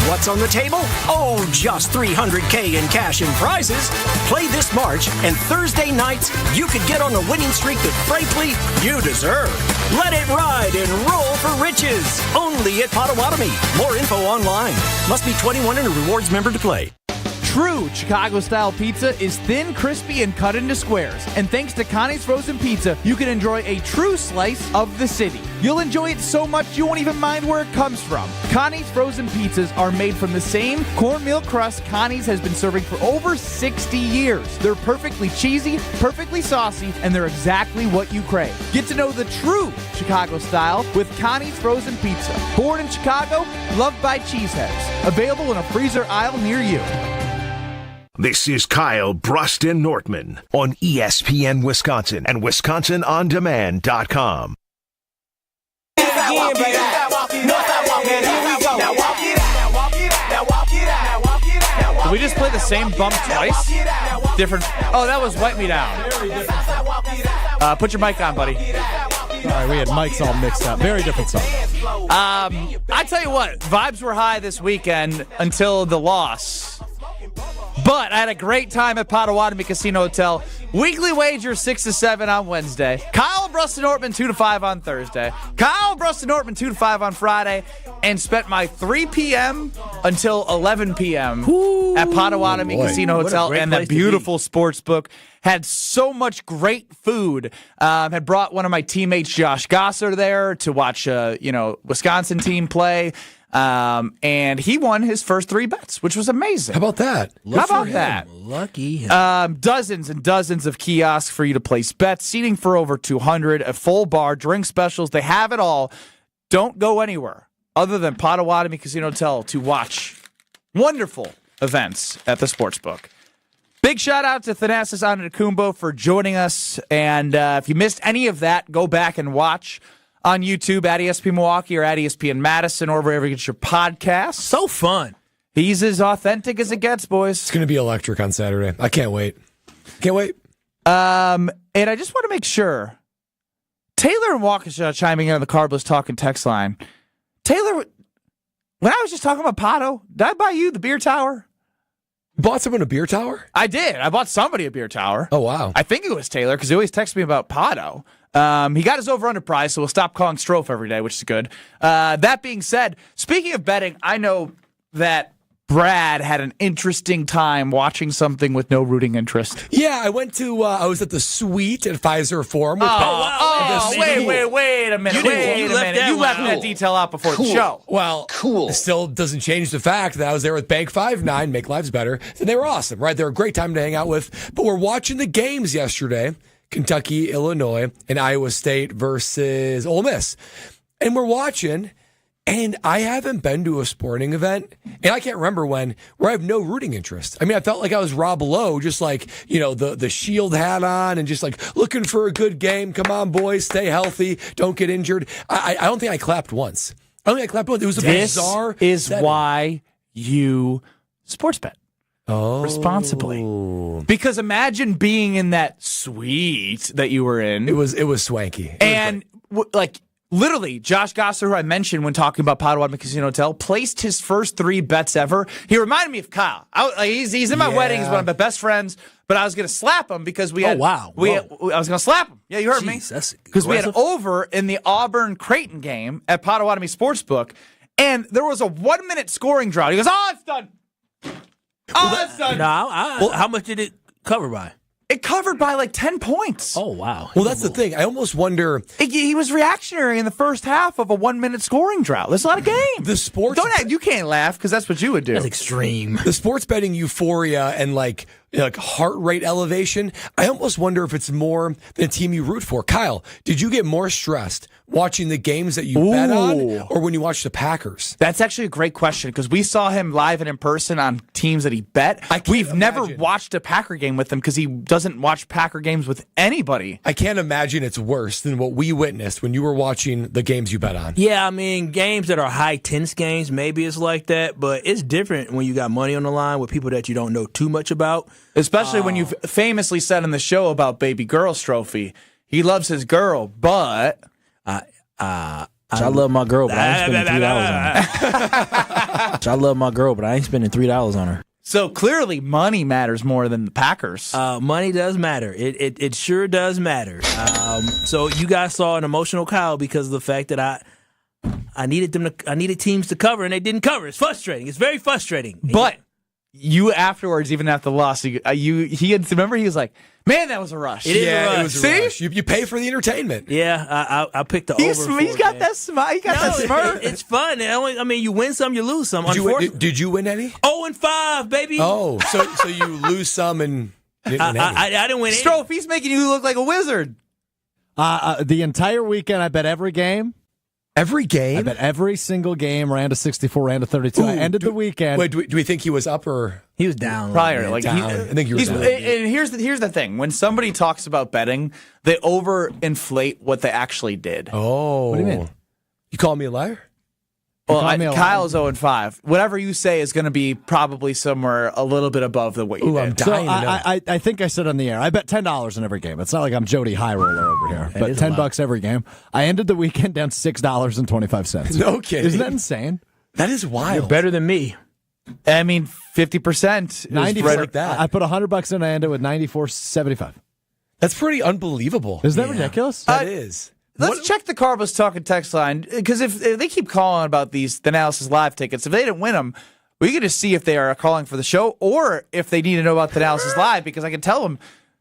What's on the table? Oh, just $300K in cash and prizes. Play this March, and Thursday nights, you could get on a winning streak that, frankly, you deserve. Let it ride and Roll for Riches. Only at Potawatomi. More info online. Must be 21 and a rewards member to play. True Chicago-style pizza is thin, crispy, and cut into squares. And thanks to Connie's Frozen Pizza, you can enjoy a true slice of the city. You'll enjoy it so much you won't even mind where it comes from. Connie's Frozen Pizzas are made from the same cornmeal crust Connie's has been serving for over 60 years. They're perfectly cheesy, perfectly saucy, and they're exactly what you crave. Get to know the true Chicago style with Connie's Frozen Pizza. Born in Chicago, loved by cheeseheads. Available in a freezer aisle near you. This is Kyle Bruston Nortman on ESPN Wisconsin and WisconsinOnDemand.com. Did we just play the same bump twice? Different. Oh, that was Wipe Me Down. Put your mic on, buddy. Sorry, we had mics all mixed up. Very different song. I tell you what, vibes were high this weekend until the loss. But I had a great time at Potawatomi Casino Hotel. Weekly wager 6 to 7 on Wednesday. Kyle Bruston Nortman 2 to 5 on Thursday. Kyle Bruston Nortman 2 to 5 on Friday. And spent my 3 p.m. until 11 p.m. at Potawatomi Casino Hotel and the beautiful sports book. Had so much great food. Had brought one of my teammates, Josh Gosser, there to watch Wisconsin team play. And he won his first 3 bets, which was amazing. How about that? Lucky him. Dozens and dozens of kiosks for you to place bets, seating for over 200, a full bar, drink specials. They have it all. Don't go anywhere other than Potawatomi Casino Hotel to watch wonderful events at the sportsbook. Big shout out to Thanasis Antetokounmpo for joining us. And if you missed any of that, go back and watch. on YouTube at ESPN Milwaukee or at ESPN Madison or wherever you get your podcasts. So fun. He's as authentic as it gets, boys. It's going to be electric on Saturday. I can't wait. Can't wait. And I just want to make sure. Taylor and Waukesha chiming in on the Carbless Talk and text line. Taylor, when I was just talking about Pato, did I buy you the beer tower? You bought someone a beer tower? I did. I bought somebody a beer tower. Oh, wow. I think it was Taylor because he always texts me about Pato. He got his over-under prize, so we'll stop calling Strofe every day, which is good. That being said, speaking of betting, I know that Brad had an interesting time watching something with no rooting interest. Yeah, I went to, I was at the suite at Pfizer Forum. With Wait a minute. You left that detail out before the show. Well, it still doesn't change the fact that I was there with Bank 5-9, Make Lives Better, and they were awesome, right? They were a great time to hang out with. But we're watching the games yesterday, Kentucky, Illinois, and Iowa State versus Ole Miss. And we're watching, and I haven't been to a sporting event, and I can't remember when, where I have no rooting interest. I mean, I felt like I was Rob Lowe, just like, the shield hat on and just like looking for a good game. Come on, boys, stay healthy, don't get injured. I don't think I clapped once. It was a bizarre setting. Why you sports bet. Responsibly. Because imagine being in that suite that you were in. It was swanky. And literally, Josh Gosser, who I mentioned when talking about Potawatomi Casino Hotel, placed his first 3 bets ever. He reminded me of Kyle. He's in my wedding. He's one of my best friends. But I was going to slap him because we had... I was going to slap him. Yeah, you heard me. Because we had over in the Auburn-Creighton game at Potawatomi Sportsbook, and there was a 1-minute scoring drought. He goes, it's done. It's done. How much did it cover by? It covered by 10 points. Oh, wow. Well, that's the thing. I almost wonder... He was reactionary in the first half of a 1-minute scoring drought. That's not a game. The sports... You can't laugh because that's what you would do. That's extreme. The sports betting euphoria and heart rate elevation, I almost wonder if it's more than a team you root for. Kyle, did you get more stressed watching the games that you bet on or when you watched the Packers? That's actually a great question because we saw him live and in person on teams that he bet. We've never watched a Packer game with him because he doesn't watch Packer games with anybody. I can't imagine it's worse than what we witnessed when you were watching the games you bet on. Yeah, I mean, games that are high tense games, maybe it's like that, but it's different when you got money on the line with people that you don't know too much about. Especially when you've famously said in the show about baby girl Strophe, he loves his girl, but... I love my girl, but I ain't spending $3 on her. I love my girl, but I ain't spending $3 on her. So clearly money matters more than the Packers. Money does matter. It sure does matter. So you guys saw an emotional Kyle because of the fact that I needed teams to cover, and they didn't cover. It's frustrating. It's very frustrating. But... You afterwards, even after the loss, he was like, "Man, that was a rush." It is a rush. It was a rush. You pay for the entertainment. Yeah, I picked the over. He's got that smile. He got that smirk. It's fun. You win some, you lose some. Did you win any? 0-5, baby. Oh, so you lose some and didn't win any. I didn't win any. Strofe, he's making you look like a wizard. The entire weekend, I bet every game. Every game? I bet every single game, ran to 64, ran to 32. I ended the weekend. Wait, do we think he was up or? He was down. Prior. I think he was down. And here's the thing. When somebody talks about betting, they overinflate what they actually did. Oh. What do you mean? You call me a liar? Well, Kyle's 0-5. Whatever you say is going to be probably somewhere a little bit above the weight. I'm dying to know. I think I said on the air, I bet $10 in every game. It's not like I'm Jody High Roller over here, but $10 every game. I ended the weekend down $6.25. No kidding. Isn't that insane? That is wild. You're better than me. I mean, 50%. 90 right like that. I put $100 in. I ended with $94.75. That's pretty unbelievable. Isn't that ridiculous? That is. Let's check the Carlos Talking text line, because if they keep calling about these Thanasis Live tickets, if they didn't win them, we can just see if they are calling for the show or if they need to know about Thanasis Live, because I can tell them,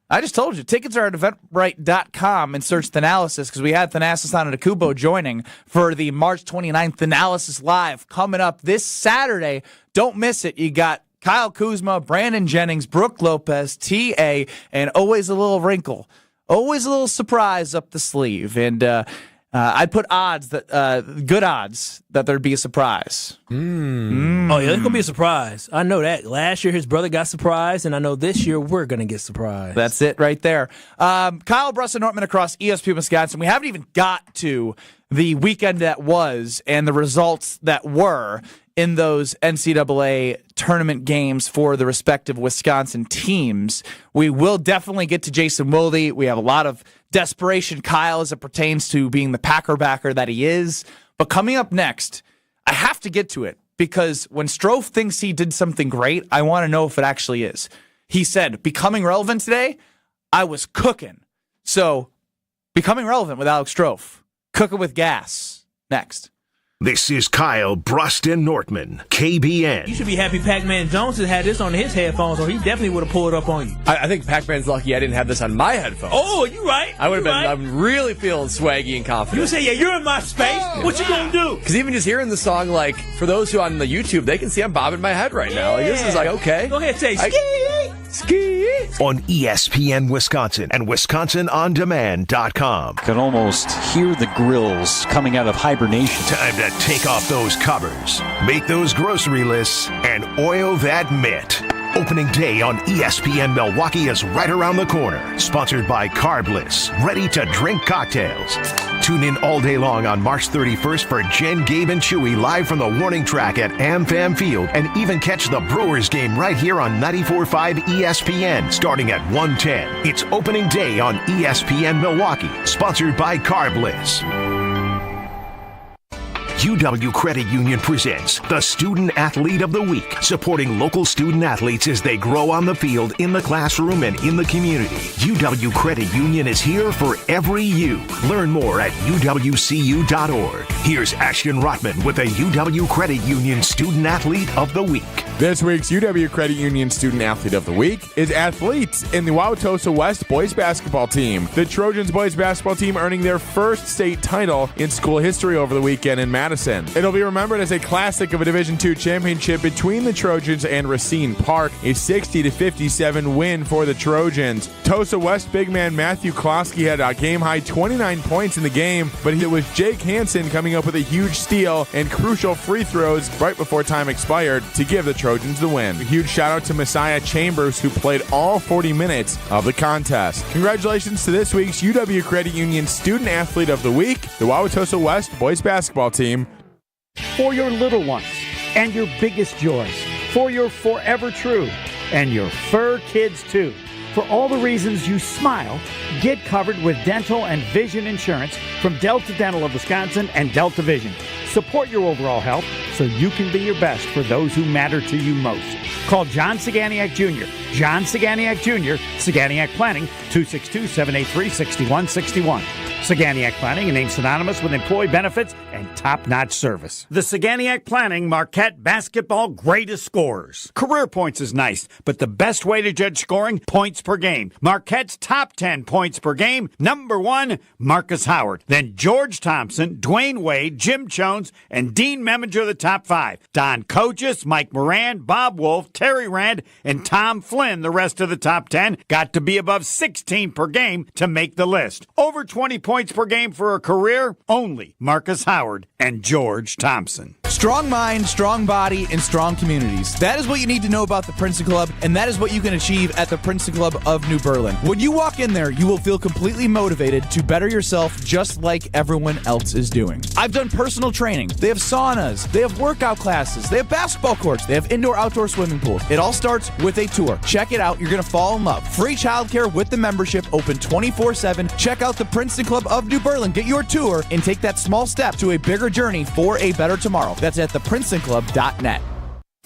I just told you, tickets are at eventbrite.com and search Thanasis, because we had Thanasis Antetokounmpo joining for the March 29th Thanasis Live coming up this Saturday. Don't miss it. You got Kyle Kuzma, Brandon Jennings, Brooke Lopez, T.A., and always a little wrinkle. Always a little surprise up the sleeve, and I'd put good odds that there'd be a surprise. Oh yeah, there's gonna be a surprise. I know that. Last year his brother got surprised, and I know this year we're gonna get surprised. That's it right there. Kyle Brusson Nortman across ESPN Wisconsin. We haven't even got to the weekend that was and the results that were in those NCAA tournament games for the respective Wisconsin teams. We will definitely get to Jason Wilde. We have a lot of desperation, Kyle, as it pertains to being the Packer backer that he is. But coming up next, I have to get to it because when Strofe thinks he did something great, I want to know if it actually is. He said, becoming relevant today, I was cooking. So, becoming relevant with Alex Strofe. Cooking with gas. Next. This is Kyle Bruston Nortman, KBN. You should be happy Pac-Man Jones has had this on his headphones, or he definitely would have pulled it up on you. I think Pac-Man's lucky I didn't have this on my headphones. Oh, you right. I would have been. I'm really feeling swaggy and confident. You say, yeah, you're in my space. What you gonna do? Because even just hearing the song, like, for those who on the YouTube, they can see I'm bobbing my head right now. Like, this is like, okay. Go ahead, say ski. Ski. On ESPN Wisconsin and WisconsinOnDemand.com. Can almost hear the grills coming out of hibernation. Time to take off those covers, make those grocery lists, and oil that mitt. Opening day on ESPN Milwaukee is right around the corner. Sponsored by Carbliss, ready-to-drink cocktails. Tune in all day long on March 31st for Jen, Gabe, and Chewy live from the warning track at AmFam Field, and even catch the Brewers game right here on 94.5 ESPN starting at 1:10. It's opening day on ESPN Milwaukee, sponsored by Carbliss. UW Credit Union presents the Student Athlete of the Week, supporting local student athletes as they grow on the field, in the classroom, and in the community. UW Credit Union is here for every you. Learn more at uwcu.org. Here's Ashton Rotman with the UW Credit Union Student Athlete of the Week. This week's UW Credit Union Student Athlete of the Week is athletes in the Wauwatosa West boys basketball team. The Trojans boys basketball team earning their first state title in school history over the weekend in Madison. It'll be remembered as a classic of a Division II championship between the Trojans and Racine Park, a 60-57 win for the Trojans. Tosa West big man Matthew Klosky had a game-high 29 points in the game, but it was Jake Hansen coming up with a huge steal and crucial free throws right before time expired to give the Trojans the win. A huge shout-out to Messiah Chambers, who played all 40 minutes of the contest. Congratulations to this week's UW Credit Union Student Athlete of the Week, the Wauwatosa West boys basketball team. For your little ones and your biggest joys, for your forever true and your fur kids too. For all the reasons you smile, get covered with dental and vision insurance from Delta Dental of Wisconsin and Delta Vision. Support your overall health so you can be your best for those who matter to you most. Call John Saganiak Jr. John Saganiak Jr., Saganiak Planning, 262-783-6161. Saganiak Planning, a name synonymous with employee benefits and top-notch service. The Saganiak Planning Marquette Basketball Greatest Scorers. Career points is nice, but the best way to judge scoring, points per game. Marquette's top 10 points per game. Number 1, Marcus Howard. Then George Thompson, Dwayne Wade, Jim Jones, and Dean Meminger, the top 5. Don Kojas, Mike Moran, Bob Wolf, Terry Rand, and Tom Flynn, the rest of the top 10, got to be above 16 per game to make the list. Over 20 points per game for a career, only Marcus Howard and George Thompson. Strong mind, strong body, and strong communities. That is what you need to know about the Princeton Club, and that is what you can achieve at the Princeton Club of New Berlin. When you walk in there, you will feel completely motivated to better yourself just like everyone else is doing. I've done personal training. They have saunas. They have workout classes. They have basketball courts. They have indoor-outdoor swimming pools. It all starts with a tour. Check it out. You're going to fall in love. Free childcare with the membership, open 24/7. Check out the Princeton Club of New Berlin. Get your tour and take that small step to a bigger journey for a better tomorrow. That's at theprincetonclub.net.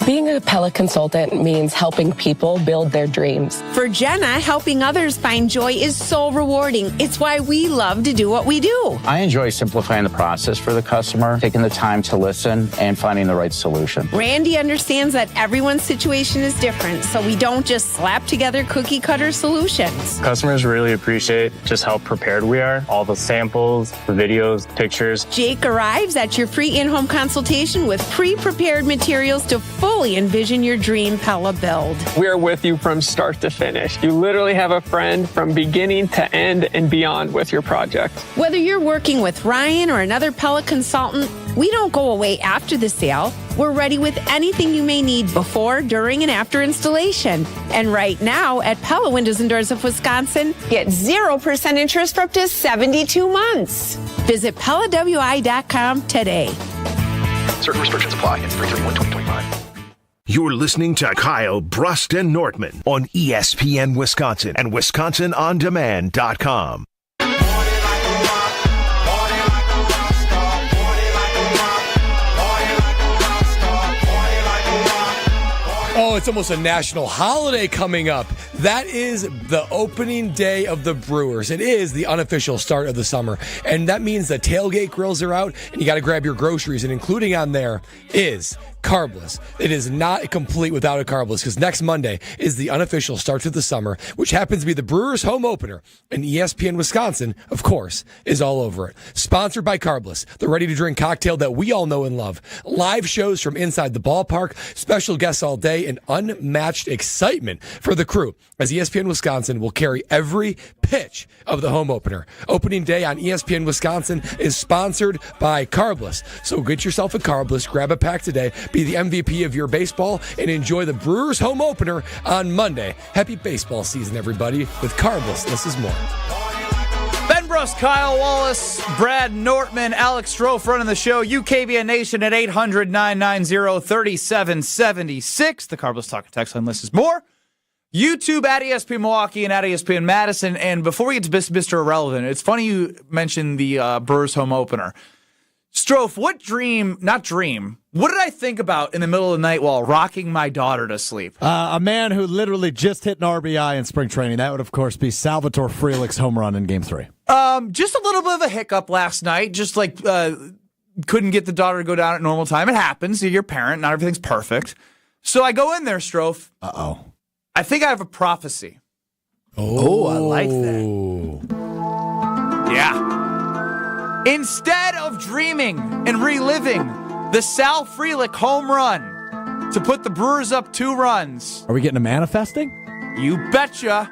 Being a Pella consultant means helping people build their dreams. For Jenna, helping others find joy is so rewarding. It's why we love to do what we do. I enjoy simplifying the process for the customer, taking the time to listen, and finding the right solution. Randy understands that everyone's situation is different, so we don't just slap together cookie-cutter solutions. Customers really appreciate just how prepared we are. All the samples, the videos, pictures. Jake arrives at your free in-home consultation with pre-prepared materials to fully envision your dream Pella build. We are with you from start to finish. You literally have a friend from beginning to end and beyond with your project. Whether you're working with Ryan or another Pella consultant, We don't go away after the sale. We're ready with anything you may need before, during, and after installation. And right now at Pella Windows and Doors of Wisconsin, get 0% interest for up to 72 months. Visit PellaWI.com today. Certain restrictions apply. It's 3/31/2025. You're listening to Kyle, Brust, and Nortman on ESPN Wisconsin and WisconsinOnDemand.com. Oh, it's almost a national holiday coming up. That is the opening day of the Brewers. It is the unofficial start of the summer. And that means the tailgate grills are out and you got to grab your groceries. And including on there is carbless. It is not complete without a carbless because next Monday is the unofficial start to the summer, which happens to be the Brewers' home opener. And ESPN Wisconsin, of course, is all over it. Sponsored by Carbless, the ready-to-drink cocktail that we all know and love. Live shows from inside the ballpark, special guests all day, and unmatched excitement for the crew as ESPN Wisconsin will carry every pitch of the home opener. Opening day on ESPN Wisconsin is sponsored by Carbless. So get yourself a Carbless, grab a pack today, be the MVP of your baseball, and enjoy the Brewers home opener on Monday. Happy baseball season, everybody. With Carbless, this is more. Ben Brust, Kyle Wallace, Brad Nortman, Alex Strofe running the show. UKBN Nation at 800-990-3776. The Carbless Talk and Text line list is more. YouTube at ESPN Milwaukee and at ESPN Madison. And before we get to Mr. Irrelevant, it's funny you mentioned the Brewers home opener. Strofe, what did I think about in the middle of the night while rocking my daughter to sleep? A man who literally just hit an RBI in spring training. That would, of course, be Salvatore Frelick's home run in Game 3. Just a little bit of a hiccup last night. Just like couldn't get the daughter to go down at normal time. It happens. You're a parent. Not everything's perfect. So I go in there, Strofe. Uh-oh. I think I have a prophecy. Oh, I like that. Yeah. Instead of dreaming and reliving the Sal Frelick home run to put the Brewers up 2 runs. Are we getting a manifesting? You betcha.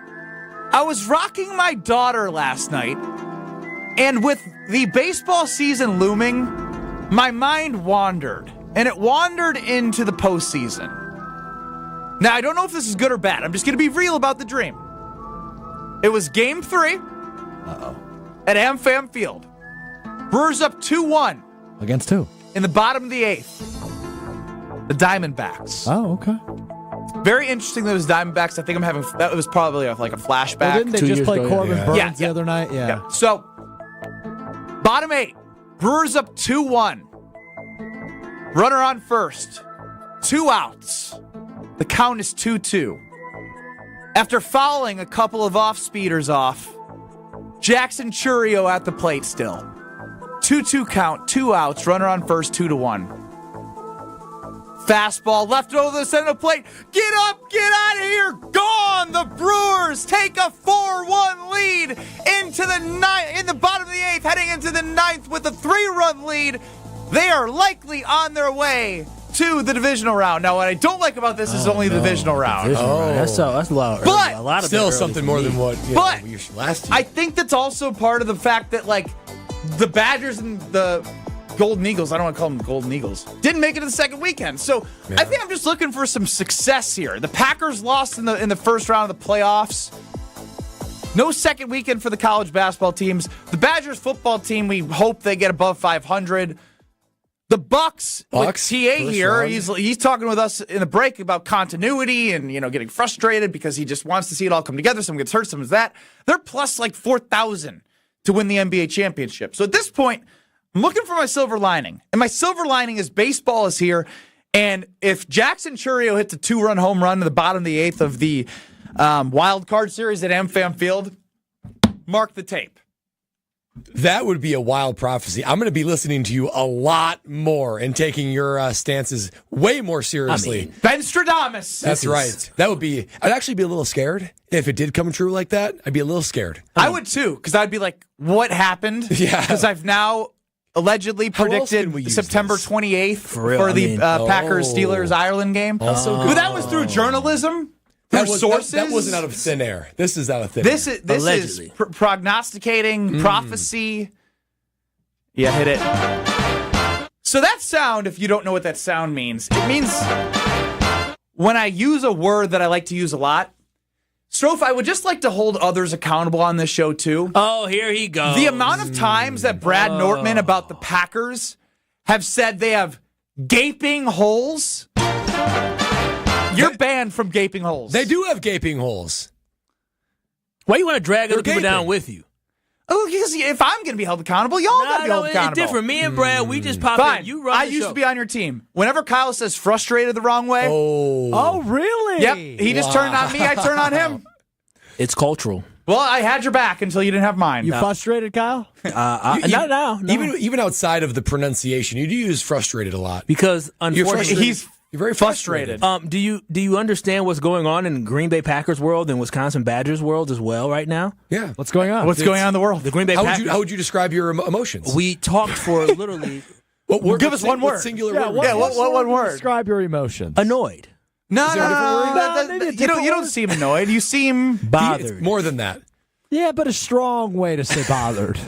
I was rocking my daughter last night, and with the baseball season looming, my mind wandered, and it wandered into the postseason. Now, I don't know if this is good or bad. I'm just going to be real about the dream. It was Game 3 at AmFam Field. Brewers up 2-1. Against who? In the bottom of the 8th. The Diamondbacks. Oh, okay. Very interesting that it was Diamondbacks. I think that was probably like a flashback. Well, didn't they just play Corbin Burns the other night? Yeah. So, bottom 8. Brewers up 2-1. Runner on first. 2 outs. The count is 2-2. After fouling a couple of off-speeders off, Jackson Churio at the plate still. 2-2 count, 2 outs, runner on first, 2-1. Fastball left over the center plate. Get up, get out of here, gone! The Brewers take a 4-1 lead into the in the bottom of the 8th, heading into the 9th with a 3-run lead. They are likely on their way to the divisional round. Now, what I don't like about this is only the divisional round. That's low. But a lot of still something more than what last year. I think that's also part of the fact that the Badgers and the Golden Eagles, I don't want to call them the Golden Eagles, didn't make it to the second weekend. So I think I'm just looking for some success here. The Packers lost in the first round of the playoffs. No second weekend for the college basketball teams. The Badgers football team, we hope they get above 500. The Bucks with TA here, he's talking with us in the break about continuity and getting frustrated because he just wants to see it all come together. Someone gets hurt, someone's that. They're plus 4,000 to win the NBA championship. So at this point, I'm looking for my silver lining. And my silver lining is baseball is here. And if Jackson Churio hits a 2-run home run to the bottom of the 8th of the wild card series at AmFam Field, mark the tape. That would be a wild prophecy. I'm going to be listening to you a lot more and taking your stances way more seriously. Ben Stradamus. That's right. I'd actually be a little scared if it did come true like that. I'd be a little scared. I would too, because I'd be like, what happened? Yeah. Because I've now allegedly predicted September 28th for the Packers-Steelers Ireland game. But that was through journalism. Sources? That wasn't out of thin air. This is out of thin air. This is prognosticating, prophecy. Yeah, hit it. So that sound, if you don't know what that sound means, it means when I use a word that I like to use a lot. Strofe, I would just like to hold others accountable on this show, too. Oh, here he goes. The amount of times that Brad Nortman about the Packers have said they have gaping holes. You're banned from gaping holes. They do have gaping holes. Why you want to drag other people down with you? Oh, because if I'm going to be held accountable, y'all got to be held accountable. It's different. Me and Brad, we just pop Fine. in. You run I the used show. to be on your team. Whenever Kyle says frustrated the wrong way. Oh, really? Yep. He just turned on me. I turned on him. It's cultural. Well, I had your back until you didn't have mine. You frustrated, Kyle? Not now. No. Even outside of the pronunciation, you do use frustrated a lot. Because unfortunately, you're very frustrated. Do you understand what's going on in Green Bay Packers world and Wisconsin Badgers world as well right now? Yeah. What's going on? What's going on in the world? The Green Bay Packers. How would you describe your emotions? We talked for literally. Give us one word. Singular yeah, word. What one word? Describe your emotions. Annoyed. No, Is there a different word? You don't seem annoyed. You seem bothered. It's more than that. Yeah, but a strong way to say bothered.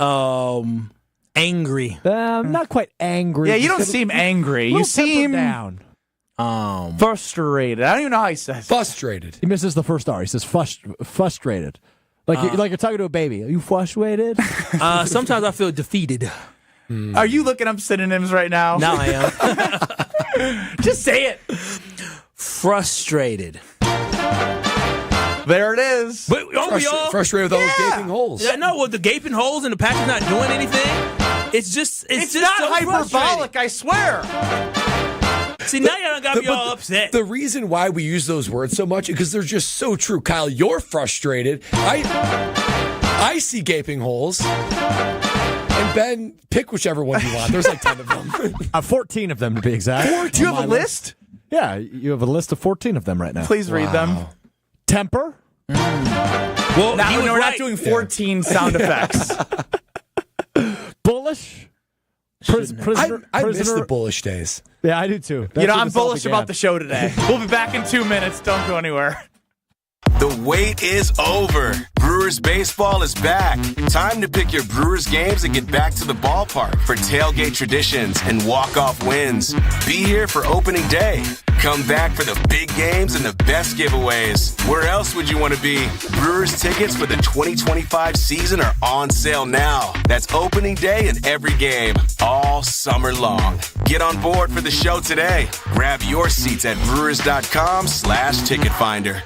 Angry. Not quite angry. Yeah, you don't seem angry. You seem down. Frustrated. I don't even know how he says. Frustrated. He misses the first R. He says frustrated. Like you're talking to a baby. Are you frustrated? Sometimes I feel defeated. Are you looking up synonyms right now? Now I am. Just say it. Frustrated. There it is. But frustrated with all those gaping holes. Yeah, no, with the gaping holes and the Packers not doing anything. It's just not so hyperbolic, I swear. See, now you don't got me all upset. The reason why we use those words so much is because they're just so true. Kyle, you're frustrated. I see gaping holes. And Ben, pick whichever one you want. There's like 10 of them. 14 of them to be exact. Do you have a list? Yeah, you have a list of 14 of them right now. Please read them. Temper. Well, we're not doing 14 sound effects. Bullish. I miss the bullish days. Yeah, I do too. I'm bullish about the show today. We'll be back in 2 minutes. Don't go anywhere. The wait is over. Brewers baseball is back. Time to pick your Brewers games and get back to the ballpark for tailgate traditions and walk-off wins. Be here for opening day. Come back for the big games and the best giveaways. Where else would you want to be? Brewers tickets for the 2025 season are on sale now. That's opening day and every game, all summer long. Get on board for the show today. Grab your seats at brewers.com/ticket finder.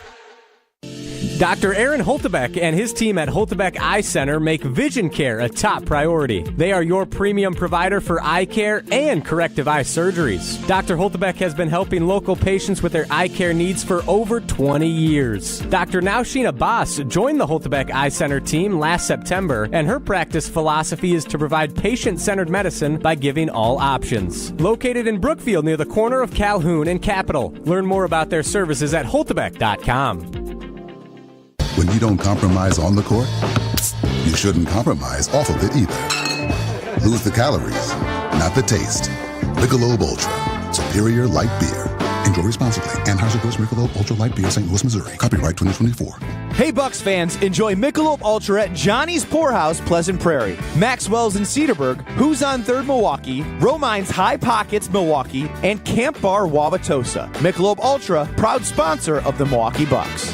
Dr. Aaron Holtebeck and his team at Holtebeck Eye Center make vision care a top priority. They are your premium provider for eye care and corrective eye surgeries. Dr. Holtebeck has been helping local patients with their eye care needs for over 20 years. Dr. Nausheen Abbas joined the Holtebeck Eye Center team last September, and her practice philosophy is to provide patient-centered medicine by giving all options. Located in Brookfield near the corner of Calhoun and Capitol. Learn more about their services at holtebeck.com. When you don't compromise on the court, you shouldn't compromise off of it either. Lose the calories, not the taste. Michelob Ultra, superior light beer. Enjoy responsibly. Anheuser-Busch Michelob Ultra Light Beer, St. Louis, Missouri. Copyright 2024. Hey, Bucks fans, enjoy Michelob Ultra at Johnny's Poorhouse, Pleasant Prairie, Maxwell's in Cedarburg, Who's on 3rd Milwaukee, Romine's High Pockets, Milwaukee, and Camp Bar, Wauwatosa. Michelob Ultra, proud sponsor of the Milwaukee Bucks.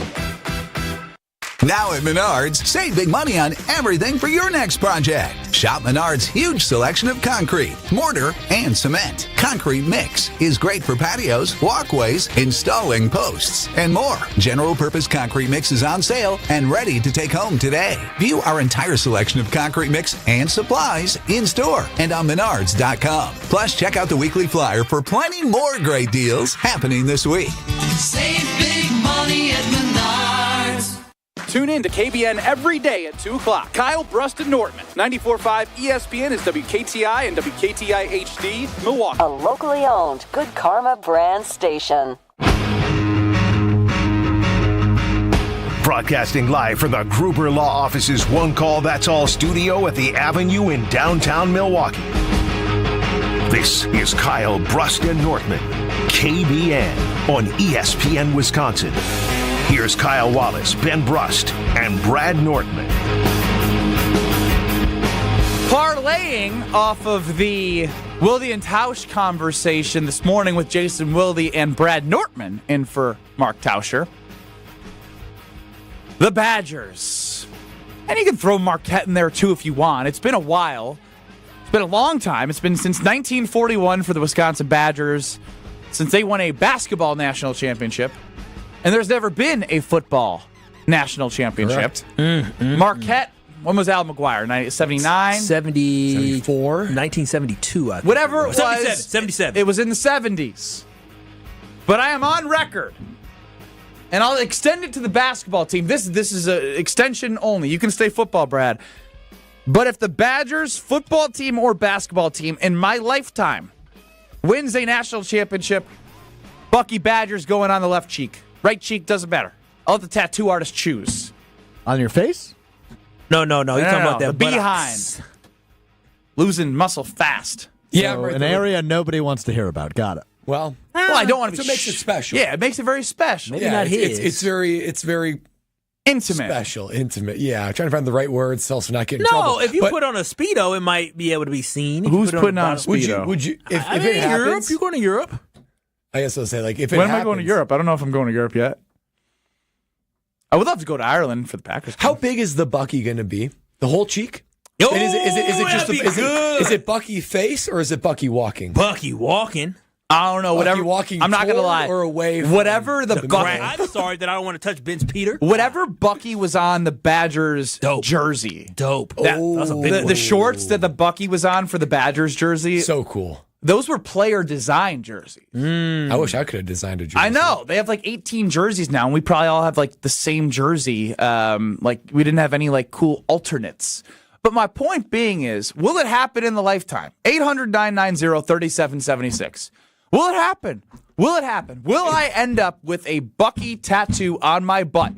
Now at Menards, save big money on everything for your next project. Shop Menards' huge selection of concrete, mortar, and cement. Concrete mix is great for patios, walkways, installing posts, and more. General purpose concrete mix is on sale and ready to take home today. View our entire selection of concrete mix and supplies in store and on Menards.com. Plus, check out the weekly flyer for plenty more great deals happening this week. Save big money at Menards. Tune in to KBN every day at 2 o'clock. Kyle Bruston Nortman. 94.5 ESPN is WKTI and WKTI HD, Milwaukee. A locally owned Good Karma brand station. Broadcasting live from the Gruber Law Office's One Call That's All studio at the Avenue in downtown Milwaukee. This is Kyle Bruston Nortman, KBN on ESPN Wisconsin. Here's Kyle Wallace, Ben Brust, and Brad Nortman. Parlaying off of the Wilde and Tausch conversation this morning with Jason Wilde and Brad Nortman in for Mark Tauscher. The Badgers. And you can throw Marquette in there too if you want. It's been a while. It's been a long time. It's been since 1941 for the Wisconsin Badgers, since they won a basketball national championship. And there's never been a football national championship. Marquette, when was Al McGuire? 79? 74? 1972, I think. Whatever it was. 77. It was in the 70s. But I am on record, and I'll extend it to the basketball team. This is an extension only. You can stay football, Brad. But if the Badgers football team or basketball team in my lifetime wins a national championship, Bucky Badgers going on the left cheek. Right cheek, doesn't matter. I'll let the tattoo artist choose. On your face? No. You're talking about that the behind. Losing muscle fast. Yeah, So an area nobody wants to hear about. Got it. Well, I don't want to. That's what makes it special. Yeah, it makes it very special. Maybe not his. It's very intimate. Special, intimate. Yeah, I'm trying to find the right words, so also not getting in trouble. No, if you put on a Speedo, it might be able to be seen. Who's putting on a Speedo? Would you? If I it mean, happens, Europe. You're going to Europe. I guess I'll say if it When happens, am I going to Europe? I don't know if I'm going to Europe yet. I would love to go to Ireland for the Packers. How big is the Bucky going to be? The whole cheek? Oh, And is it just good. is it Bucky face or is it Bucky walking? Bucky walking. I don't know. Whatever. Walking I'm not going to toward lie. or away from Whatever the Bucky. I'm sorry that I don't want to touch Ben's Peter. Whatever Bucky was on the Badgers jersey. Dope. That's a big one. The shorts that the Bucky was on for the Badgers jersey. So cool. Those were player design jerseys. I wish I could have designed a jersey. I know. They have like 18 jerseys now, and we probably all have like the same jersey. Like we didn't have any like cool alternates. But my point being is, will it happen in the lifetime? 800-990-3776. Will it happen? Will it happen? Will I end up with a Bucky tattoo on my butt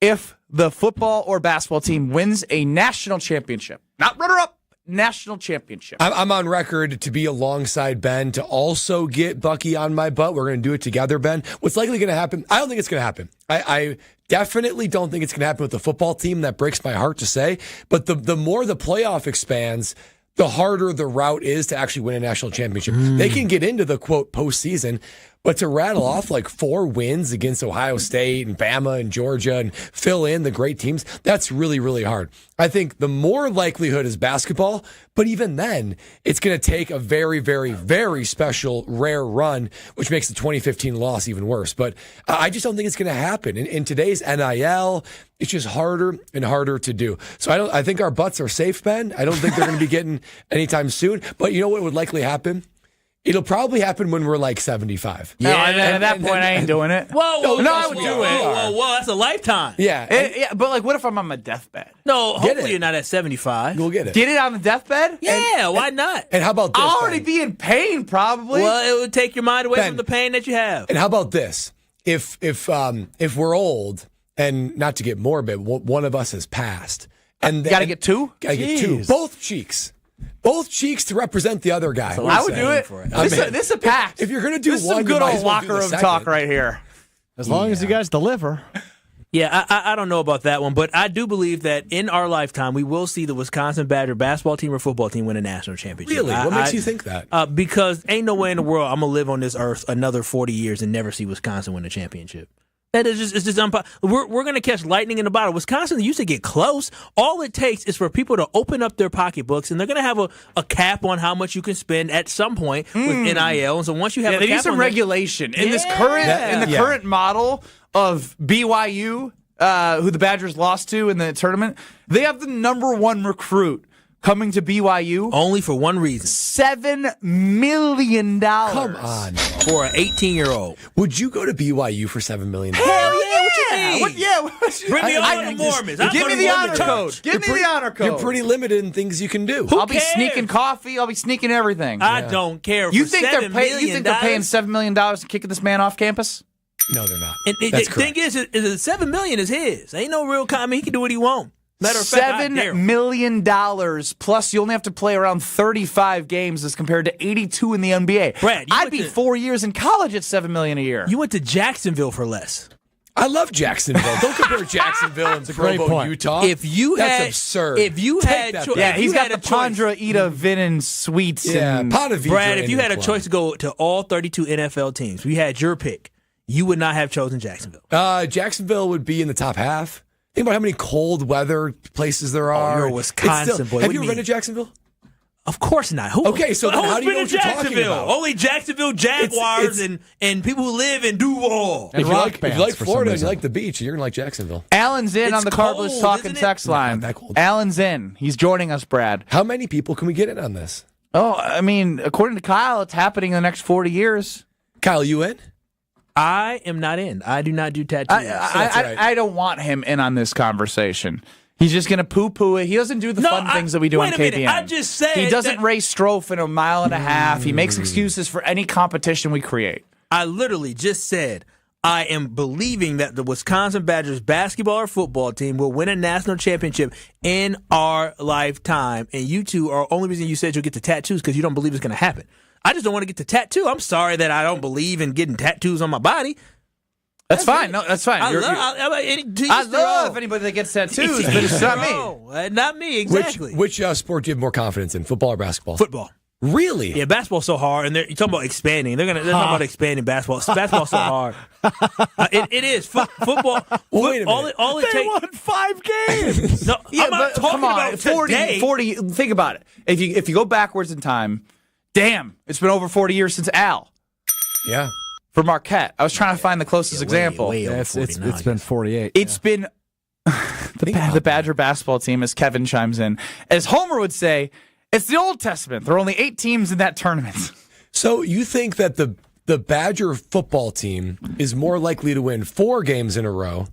if the football or basketball team wins a national championship? Not runner-up. National championship. I'm on record to be alongside Ben to also get Bucky on my butt. We're going to do it together, Ben. What's likely going to happen? I don't think it's going to happen. I definitely don't think it's going to happen with the football team. That breaks my heart to say. But the more the playoff expands, the harder the route is to actually win a national championship. They can get into the, quote, postseason, but to rattle off like 4 wins against Ohio State and Bama and Georgia and fill in the great teams, that's really, really hard. I think the more likelihood is basketball, but even then, it's going to take a very, very, very special, rare run, which makes the 2015 loss even worse. But I just don't think it's going to happen. In today's NIL, it's just harder and harder to do. So I think our butts are safe, Ben. I don't think they're going to be getting anytime soon. But you know what would likely happen? It'll probably happen when we're like 75. Yeah, at that point, I ain't doing it. Whoa, I would do it. Whoa, that's a lifetime. Yeah. But like, what if I'm on my deathbed? No, hopefully you're not at 75. We'll get it. Get it on the deathbed? Yeah, why not? And how about this? I'll already be in pain, probably. Well, it would take your mind away Ben, from the pain that you have. And how about this? If we're old, and not to get morbid, one of us has passed. And got to get 2? Got to get 2. Both cheeks. Both cheeks to represent the other guy. I would do it. This is a pact. If you're going to do this one, is some good you might old as well locker do the room second. talk right here. As long as you guys deliver. Yeah, I don't know about that one, but I do believe that in our lifetime, we will see the Wisconsin Badger basketball team or football team win a national championship. Really? What makes you think that? Because ain't no way in the world I'm going to live on this earth another 40 years and never see Wisconsin win a championship. That is just, it's just we're going to catch lightning in the bottle. Wisconsin used to get close. All it takes is for people to open up their pocketbooks, and they're going to have a cap on how much you can spend at some point with NIL. And so once you have a cap they need some regulation in this current model of BYU, who the Badgers lost to in the tournament. They have the number 1 recruit coming to BYU only for one reason: $7 million. Come on, for an 18-year-old. Would you go to BYU for $7 million? Hell yeah! What you mean? Bring me all the Mormons. Give me the honor code. Give me the honor code. You're pretty limited in things you can do. I'll be sneaking coffee. I'll be sneaking everything. I don't care. You think they're paying $7 million and kicking this man off campus? No, they're not. And the thing is $7 million is his. Ain't no real comment. He can do what he wants. Matter of fact, $7 million plus you only have to play around 35 games as compared to 82 in the NBA. Brad, I'd be 4 years in college at $7 million a year. You went to Jacksonville for less. I love Jacksonville. Don't compare Jacksonville and Provo, Utah. That's absurd. If you had, he's got the Pandra, Ida, Vinen suites. and Brad, if you had a choice to go to all 32 NFL teams, we had your pick. You would not have chosen Jacksonville. Jacksonville would be in the top half. Think about how many cold weather places there are. You're a Wisconsin boy. Have you ever been to Jacksonville? Of course not. Okay, so then how do you know what you're talking about? Only Jacksonville Jaguars and people who live in Duval. If you like Florida and you like the beach, you're going to like Jacksonville. Alan's in on the Carbless Talking text line. Not that cold. Alan's in. He's joining us, Brad. How many people can we get in on this? Oh, I mean, according to Kyle, it's happening in the next 40 years. Kyle, you in? I am not in. I do not do tattoos. I don't want him in on this conversation. He's just going to poo-poo it. He doesn't do the fun things that we do on KBN. Minute. I just said he doesn't race Strofe in a mile and a half. He makes excuses for any competition we create. I literally just said I am believing that the Wisconsin Badgers basketball or football team will win a national championship in our lifetime. And you two are the only reason you said you'll get the tattoos because you don't believe it's going to happen. I just don't want to get the tattoo. I'm sorry that I don't believe in getting tattoos on my body. That's fine. No, that's fine. I love anybody that gets tattoos, but it's not me. No, not me, exactly. Which sport do you have more confidence in, football or basketball? Football. Really? Yeah, basketball's so hard, and you're talking about expanding. They're talking about expanding basketball. Basketball's so hard. It is. Football. Wait a minute. All it They won 5 games. No, I'm not talking come on, about 40. Think about it. If you go backwards in time, damn, it's been over 40 years since Al. Yeah. For Marquette. I was trying to find the closest example. It's been 48. It's been the Badger basketball team, as Kevin chimes in. As Homer would say, it's the Old Testament. There are only 8 teams in that tournament. So you think that the Badger football team is more likely to win 4 games in a row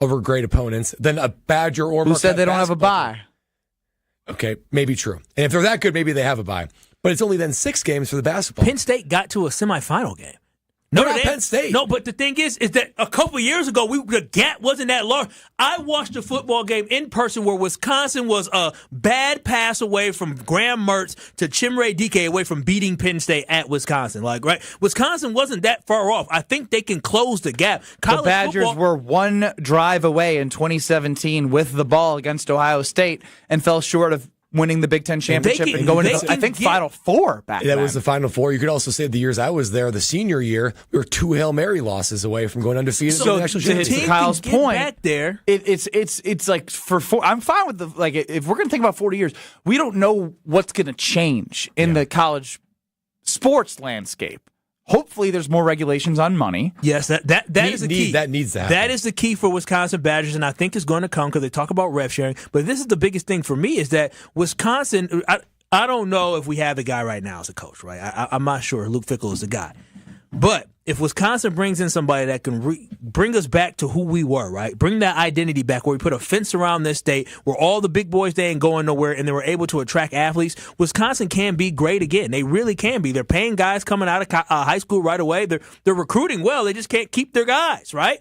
over great opponents than a Badger or Marquette Who said they don't have a bye? Okay, maybe true. And if they're that good, maybe they have a bye. But it's only then 6 games for the basketball. Penn State got to a semifinal game. No, Penn State. No, but the thing is that a couple years ago, the gap wasn't that large. I watched a football game in person where Wisconsin was a bad pass away from Graham Mertz to Chimere Dike away from beating Penn State at Wisconsin. Right? Wisconsin wasn't that far off. I think they can close the gap. The Badgers were 1 drive away in 2017 with the ball against Ohio State and fell short of winning the Big Ten championship and going to, I think, Final Four back then. That was the Final Four. You could also say the years I was there, the senior year, we were 2 Hail Mary losses away from going undefeated in the national championship. To Kyle's point, back there. It's like I'm fine with if we're going to think about 40 years, we don't know what's going to change in the college sports landscape. Hopefully, there's more regulations on money. Yes, that is the key. That needs to happen. That is the key for Wisconsin Badgers, and I think it's going to come because they talk about rev sharing. But this is the biggest thing for me is that Wisconsin. I don't know if we have the guy right now as a coach, right? I'm not sure. Luke Fickell is the guy, but if Wisconsin brings in somebody that can bring us back to who we were, right? Bring that identity back where we put a fence around this state where all the big boys, they ain't going nowhere and they were able to attract athletes. Wisconsin can be great again. They really can be. They're paying guys coming out of high school right away. They're recruiting well. They just can't keep their guys, right?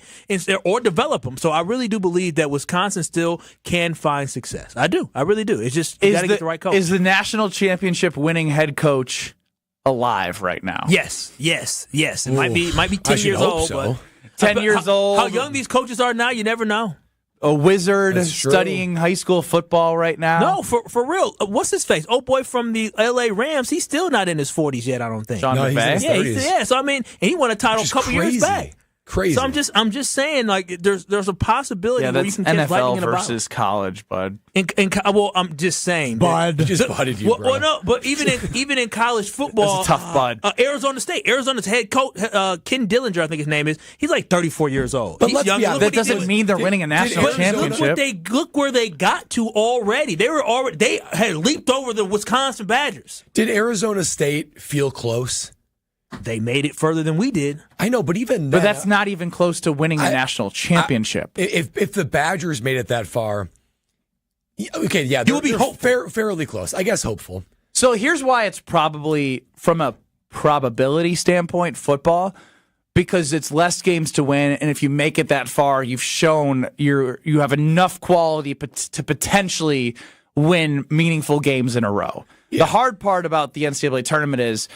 Or develop them. So I really do believe that Wisconsin still can find success. I do. I really do. It's just you got to get the right coach. Is the national championship winning head coach alive right now? Yes. It might be 10 years old. So. But 10 years old. How young these coaches are now, you never know. A wizard studying high school football right now. No, for real. What's his face? Old boy from the L.A. Rams. He's still not in his 40s yet, I don't think. Sean McVay? Yeah. So I mean, and he won a title a couple years back. Crazy. So I'm just saying, like, there's a possibility where you can catch lightning in a bottle. versus college, bud. Well, I'm just saying, bud. Just budded you, bro. Well, no, but even in college football, that's a tough bud. Arizona's head coach, Ken Dillinger, I think his name is. He's like 34 years old. But he's young. That doesn't mean they're winning a national championship. Look where they got to already. They had leaped over the Wisconsin Badgers. Did Arizona State feel close? They made it further than we did. I know, but even but that's not even close to winning a national championship. If the Badgers made it that far, okay, yeah, you would be fairly close. I guess hopeful. So here's why it's probably, from a probability standpoint, football, because it's less games to win, and if you make it that far, you've shown you have enough quality to potentially win meaningful games in a row. Yeah. The hard part about the NCAA tournament is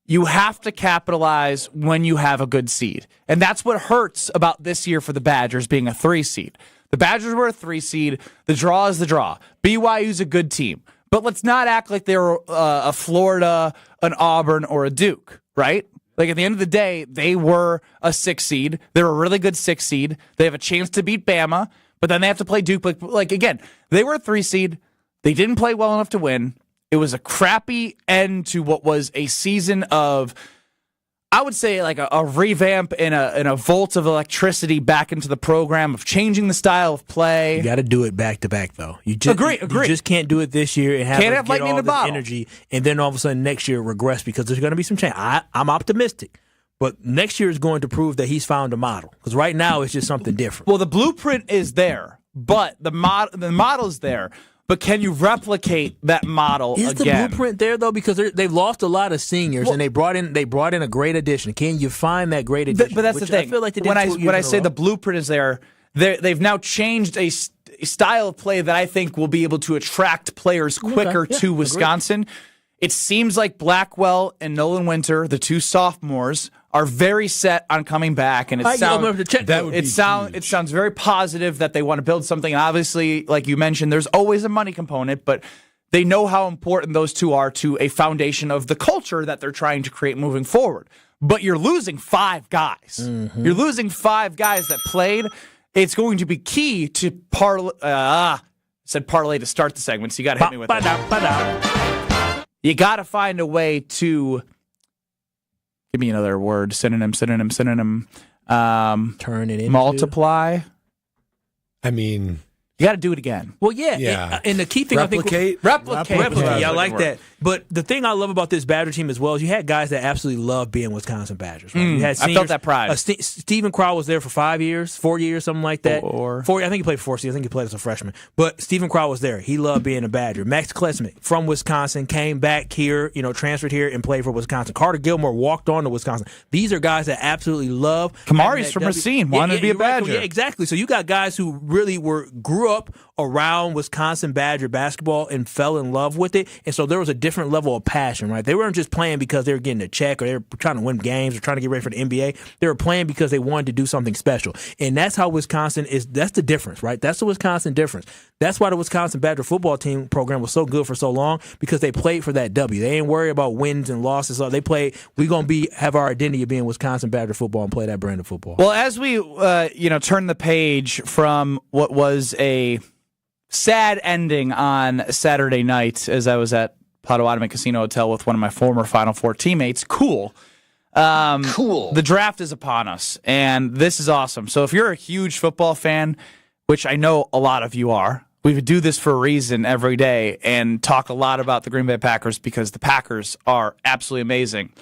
you have to capitalize when you have a good seed. And that's what hurts about this year for the Badgers being a 3 seed. The Badgers were a 3 seed. The draw is the draw. BYU's a good team. But let's not act like they're a Florida, an Auburn, or a Duke, right? Like, at the end of the day, they were a 6 seed. They're a really good 6 seed. They have a chance to beat Bama, but then they have to play Duke. Like again, they were a 3 seed. They didn't play well enough to win. It was a crappy end to what was a season of, I would say, like a revamp and a volt of electricity back into the program, of changing the style of play. You got to do it back to back, though. You just, agree. You just can't do it this year and Can't have lightning in the bottle. energy, and then all of a sudden next year regress because there's going to be some change. I'm optimistic, but next year is going to prove that he's found a model, because right now it's just something different. Well, the blueprint is there, but the model is there. But can you replicate that model again? Is the blueprint there, though? Because they've lost a lot of seniors, and they brought in a great addition. Can you find that great addition? But that's the thing. I feel like when I say the blueprint is there, they've now changed a style of play that I think will be able to attract players quicker to Wisconsin. Agreed. It seems like Blackwell and Nolan Winter, the 2 sophomores, are very set on coming back, and it sounds very positive that they want to build something. And obviously, like you mentioned, there's always a money component, but they know how important those 2 are to a foundation of the culture that they're trying to create moving forward. But you're losing 5 guys. Mm-hmm. You're losing 5 guys that played. It's going to be key to parlay to start the segment, so you got to hit me with that. You got to find a way to give me another word. Synonym. Turn it into multiply. I mean, you got to do it again. Well, yeah. And the key thing, replicate. I like that. But the thing I love about this Badger team as well is you had guys that absolutely love being Wisconsin Badgers. Right? You had seniors, I felt that pride. Stephen Crowell was there for 4 years, something like that. 4. I think he played for 4 seasons. I think he played as a freshman. But Stephen Crowell was there. He loved being a Badger. Max Klesmit from Wisconsin came back here, transferred here and played for Wisconsin. Carter Gilmore walked on to Wisconsin. These are guys that absolutely love. Kamari's from Racine, wanted to be a Badger. Yeah, exactly. So you got guys who really grew up around Wisconsin Badger basketball and fell in love with it. And so there was a different level of passion, right? They weren't just playing because they were getting a check or they were trying to win games or trying to get ready for the NBA. They were playing because they wanted to do something special. And that's how Wisconsin is. That's the difference, right? That's the Wisconsin difference. That's why the Wisconsin Badger football team program was so good for so long, because they played for that W. They ain't worried about wins and losses. So they played, we're going to have our identity of being Wisconsin Badger football and play that brand of football. Well, as we turn the page from what was a sad ending on Saturday night, as I was at Potawatomi Casino Hotel with one of my former Final Four teammates. Cool. The draft is upon us, and this is awesome. So if you're a huge football fan, which I know a lot of you are, we do this for a reason every day and talk a lot about the Green Bay Packers because the Packers are absolutely amazing.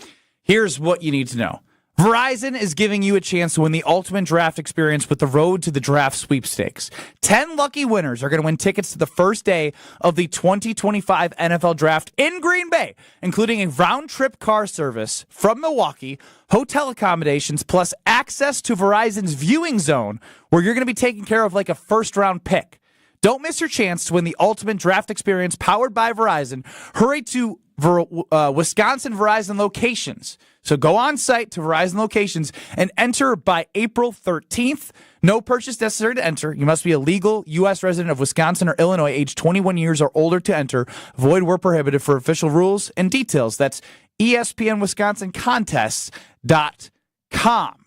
Here's what you need to know. Verizon is giving you a chance to win the ultimate draft experience with the Road to the Draft sweepstakes. 10 lucky winners are going to win tickets to the first day of the 2025 NFL Draft in Green Bay, including a round-trip car service from Milwaukee, hotel accommodations, plus access to Verizon's viewing zone, where you're going to be taken care of like a first-round pick. Don't miss your chance to win the ultimate draft experience powered by Verizon. Hurry to Wisconsin Verizon locations. So go on site to Verizon locations and enter by April 13th. No purchase necessary to enter. You must be a legal U.S. resident of Wisconsin or Illinois, age 21 years or older to enter. Void where prohibited. For official rules and details, that's ESPNWisconsinContests.com.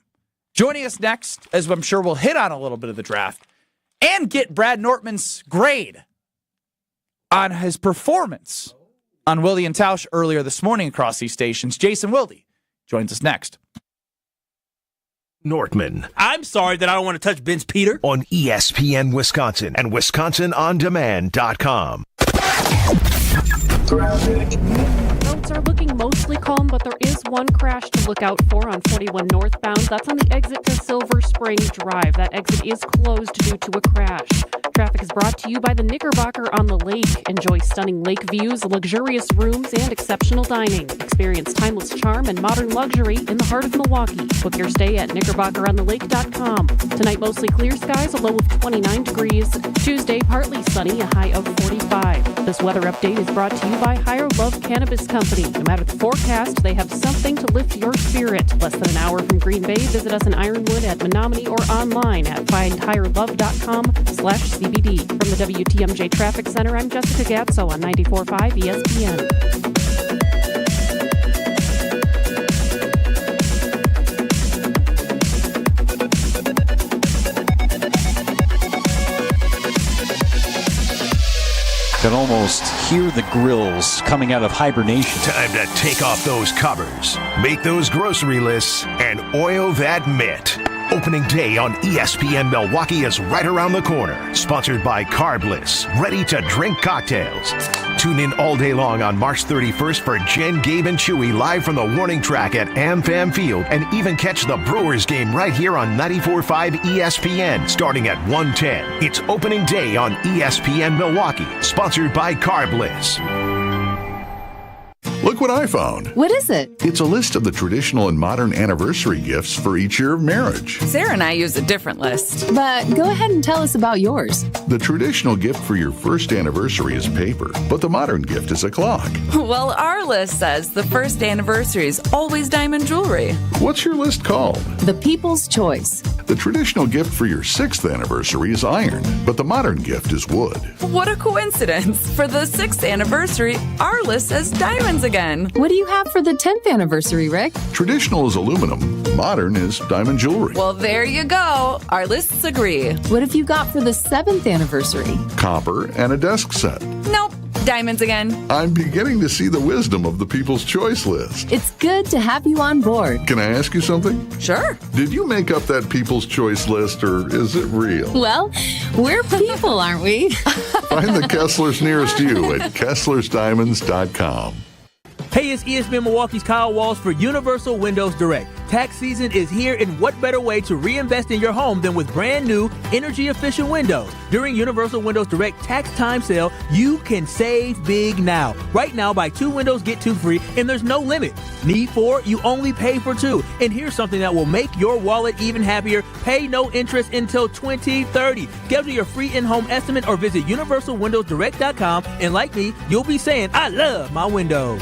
Joining us next, as I'm sure we'll hit on a little bit of the draft and get Brad Nortman's grade on his performance on Wilde and Tausch earlier this morning across these stations. Jason Wilde joins us next. Nortman. I'm sorry that I don't want to touch Ben's Peter. On ESPN Wisconsin and WisconsinOnDemand.com. Roads are looking mostly calm, but there is one crash to look out for on 41 northbound. That's on the exit to Silver Spring Drive. That exit is closed due to a crash. Traffic is brought to you by the Knickerbocker on the Lake. Enjoy stunning lake views, luxurious rooms, and exceptional dining. Experience timeless charm and modern luxury in the heart of Milwaukee. Book your stay at knickerbockeronthelake.com. Tonight, mostly clear skies, a low of 29 degrees. Tuesday, partly sunny, a high of 45. This weather update is brought to you by Higher Love Cannabis Company. No matter the forecast, they have something to lift your spirit. Less than an hour from Green Bay, visit us in Ironwood at Menominee or online at findhigherlove.com/CBD. From the WTMJ Traffic Center, I'm Jessica Gatso on 94.5 ESPN. Can almost hear the grills coming out of hibernation. Time to take off those covers, make those grocery lists, and oil that mitt. Opening day on ESPN Milwaukee is right around the corner. Sponsored by Carbliss, ready-to-drink cocktails. Tune in all day long on March 31st for Jen, Gabe, and Chewy live from the warning track at AmFam Field, and even catch the Brewers game right here on 94.5 ESPN starting at 1:10. It's opening day on ESPN Milwaukee, sponsored by Carbliss. Look what I found. What is it? It's a list of the traditional and modern anniversary gifts for each year of marriage. Sarah and I use a different list. But go ahead and tell us about yours. The traditional gift for your first anniversary is paper, but the modern gift is a clock. Well, our list says the first anniversary is always diamond jewelry. What's your list called? The People's Choice. The traditional gift for your 6th anniversary is iron, but the modern gift is wood. What a coincidence. For the 6th anniversary, our list says diamonds again. What do you have for the 10th anniversary, Rick? Traditional is aluminum, modern is diamond jewelry. Well, there you go. Our lists agree. What have you got for the 7th anniversary? Copper and a desk set. Nope. Diamonds again. I'm beginning to see the wisdom of the People's Choice list. It's good to have you on board. Can I ask you something? Sure. Did you make up that People's Choice list, or is it real? Well, we're people, aren't we? Find the Kesslers nearest you at KesslersDiamonds.com. Hey, it's ESPN Milwaukee's Kyle Walsh for Universal Windows Direct. Tax season is here, and what better way to reinvest in your home than with brand new energy-efficient windows? During Universal Windows Direct tax time sale, you can save big now. Right now, buy 2 windows, get 2 free, and there's no limit. Need 4? You only pay for 2. And here's something that will make your wallet even happier. Pay no interest until 2030. Schedule your free in-home estimate or visit universalwindowsdirect.com, and like me, you'll be saying, I love my windows.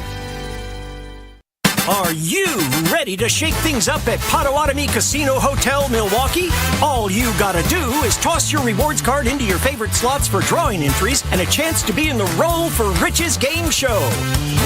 Are you ready to shake things up at Potawatomi Casino Hotel, Milwaukee? All you gotta do is toss your rewards card into your favorite slots for drawing entries and a chance to be in the Roll for Riches game show.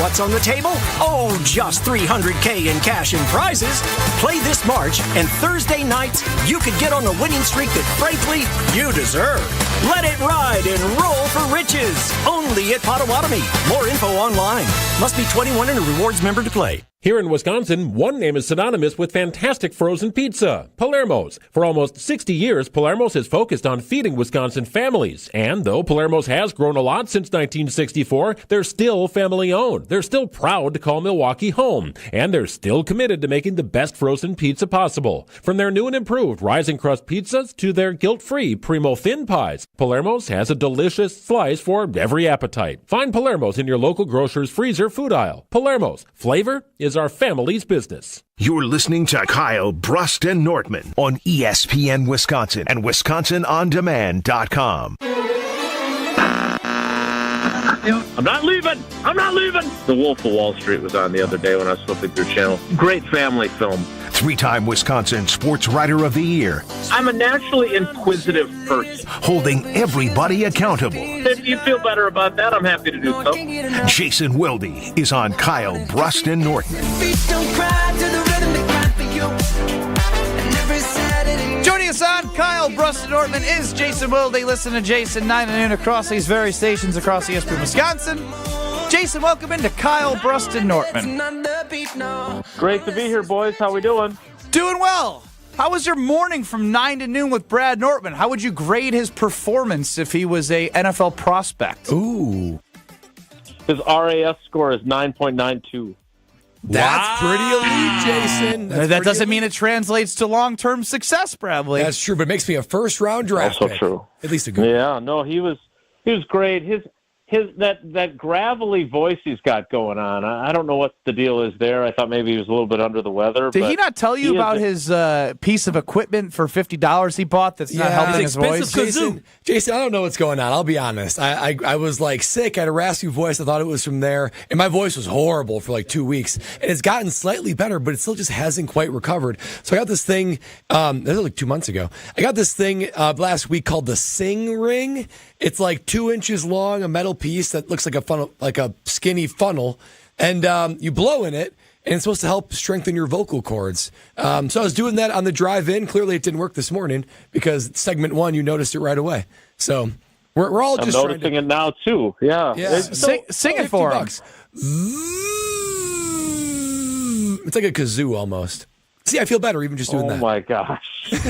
What's on the table? Oh, just $300K in cash and prizes. Play this March, and Thursday nights, you could get on a winning streak that, frankly, you deserve. Let it ride and Roll for Riches. Only at Potawatomi. More info online. Must be 21 and a rewards member to play. Here in Wisconsin, one name is synonymous with fantastic frozen pizza, Palermo's. For almost 60 years, Palermo's has focused on feeding Wisconsin families. And though Palermo's has grown a lot since 1964, they're still family-owned. They're still proud to call Milwaukee home. And they're still committed to making the best frozen pizza possible. From their new and improved rising crust pizzas to their guilt-free Primo thin pies, Palermo's has a delicious slice for every appetite. Find Palermo's in your local grocer's freezer food aisle. Palermo's. Flavor is our family's business. You're listening to Kyle Brust and Nortman on ESPN Wisconsin and WisconsinOnDemand.com. I'm not leaving. I'm not leaving. The Wolf of Wall Street was on the other day when I was flipping through channel. Great family film. 3-time Wisconsin Sports Writer of the Year. I'm a naturally inquisitive person. Holding everybody accountable. If you feel better about that, I'm happy to do so. Jason Wilde is on Kyle Brust and Nortman. Joining us on Kyle Brust and Nortman is Jason Wilde. Listen to Jason 9 to noon across these various stations across ESPN Wisconsin. Jason, welcome into Kyle Brust and Nortman. Great to be here, boys. How we doing? Doing well. How was your morning from 9 to noon with Brad Nortman? How would you grade his performance if he was a NFL prospect? Ooh. His RAS score is 9.92. That's pretty elite, Jason. That doesn't mean it translates to long-term success, Bradley. That's true, but it makes me a first-round draft Also pick. true. At least a good one. Yeah, no, he was great. that gravelly voice he's got going on. I don't know what the deal is there. I thought maybe he was a little bit under the weather. Did he not tell you about his piece of equipment for $50 he bought that's not helping his voice? Jason, I don't know what's going on. I'll be honest. I was like sick. I had a raspy voice. I thought it was from there. And my voice was horrible for like 2 weeks. And it's gotten slightly better, but it still just hasn't quite recovered. So I got this thing, this was like 2 months ago. I got this thing last week called the Sing Ring. It's like 2 inches long, a metal piece that looks like a funnel, like a skinny funnel. And you blow in it. And it's supposed to help strengthen your vocal cords. So I was doing that on the drive in. Clearly, it didn't work this morning because segment 1, you noticed it right away. So we're all just noticing it now too. Yeah. Sing it for him. It's like a kazoo almost. See, I feel better even just doing that. Oh my gosh.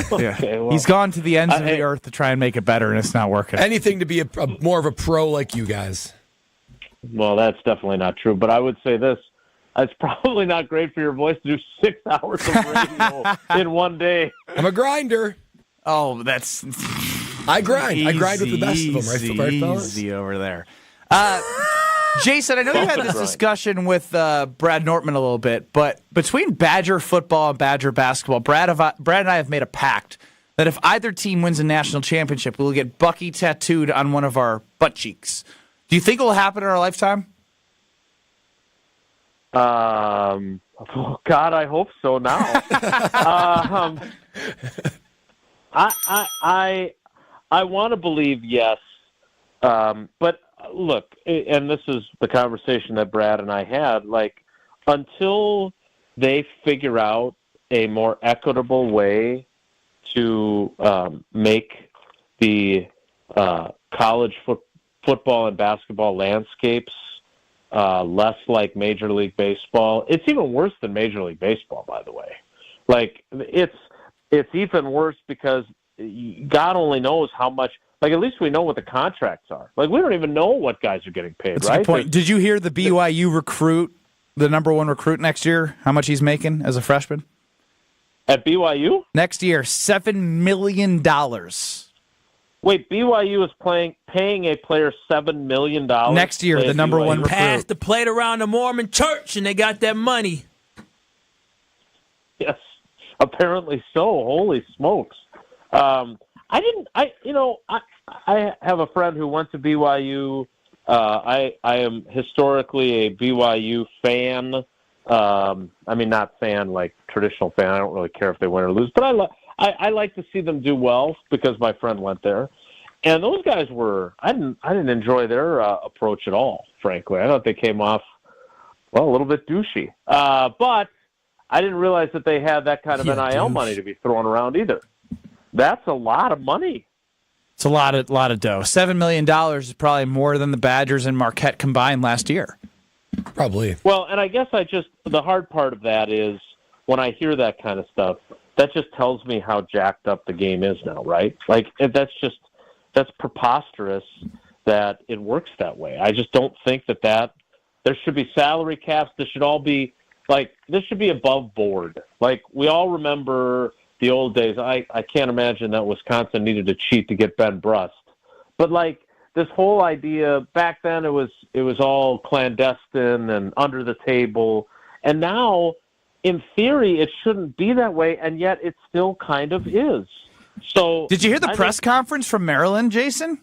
Okay, well, he's gone to the ends of the earth to try and make it better, and it's not working. Anything to be more of a pro like you guys. Well, that's definitely not true. But I would say this. It's probably not great for your voice to do 6 hours of radio in one day. I'm a grinder. Oh, that's... I grind. I grind with the best of them, right, fellas? Easy over there. Jason, I know you had this discussion with Brad Nortman a little bit, but between Badger football and Badger basketball, Brad and I have made a pact that if either team wins a national championship, we'll get Bucky tattooed on one of our butt cheeks. Do you think it will happen in our lifetime? Oh God, I hope so. Now, I want to believe yes, but look, and this is the conversation that Brad and I had. Like, until they figure out a more equitable way to make the college football and basketball landscapes less like Major League Baseball. It's even worse than Major League Baseball, by the way. Like, it's even worse because God only knows how much. Like, at least we know what the contracts are. Like, we don't even know what guys are getting paid, That's right? a good point. Did you hear the BYU recruit, the number 1 recruit next year, how much he's making as a freshman? At BYU? Next year, $7 million. Wait, BYU is paying a player $7 million? Next year, the number 1 recruit. Passed the plate around the Mormon church, and they got that money. Yes, apparently so. Holy smokes. I have a friend who went to BYU. I am historically a BYU fan. I mean, not fan like traditional fan. I don't really care if they win or lose, but I like to see them do well because my friend went there. And those guys I didn't enjoy their approach at all, frankly. I thought they came off, a little bit douchey. But I didn't realize that they had that kind of NIL money to be thrown around either. That's a lot of money. It's a lot of dough. $7 million is probably more than the Badgers and Marquette combined last year. Probably. Well, and I guess the hard part of that is when I hear that kind of stuff, that just tells me how jacked up the game is now, right? Like, that's preposterous that it works that way. I just don't think that there should be salary caps. This should all be, this should be above board. Like, we all remember the old days. I can't imagine that Wisconsin needed to cheat to get Ben Brust. But, this whole idea, back then it was all clandestine and under the table. And now, in theory, it shouldn't be that way, and yet it still kind of is. So, did you hear the press conference from Maryland, Jason?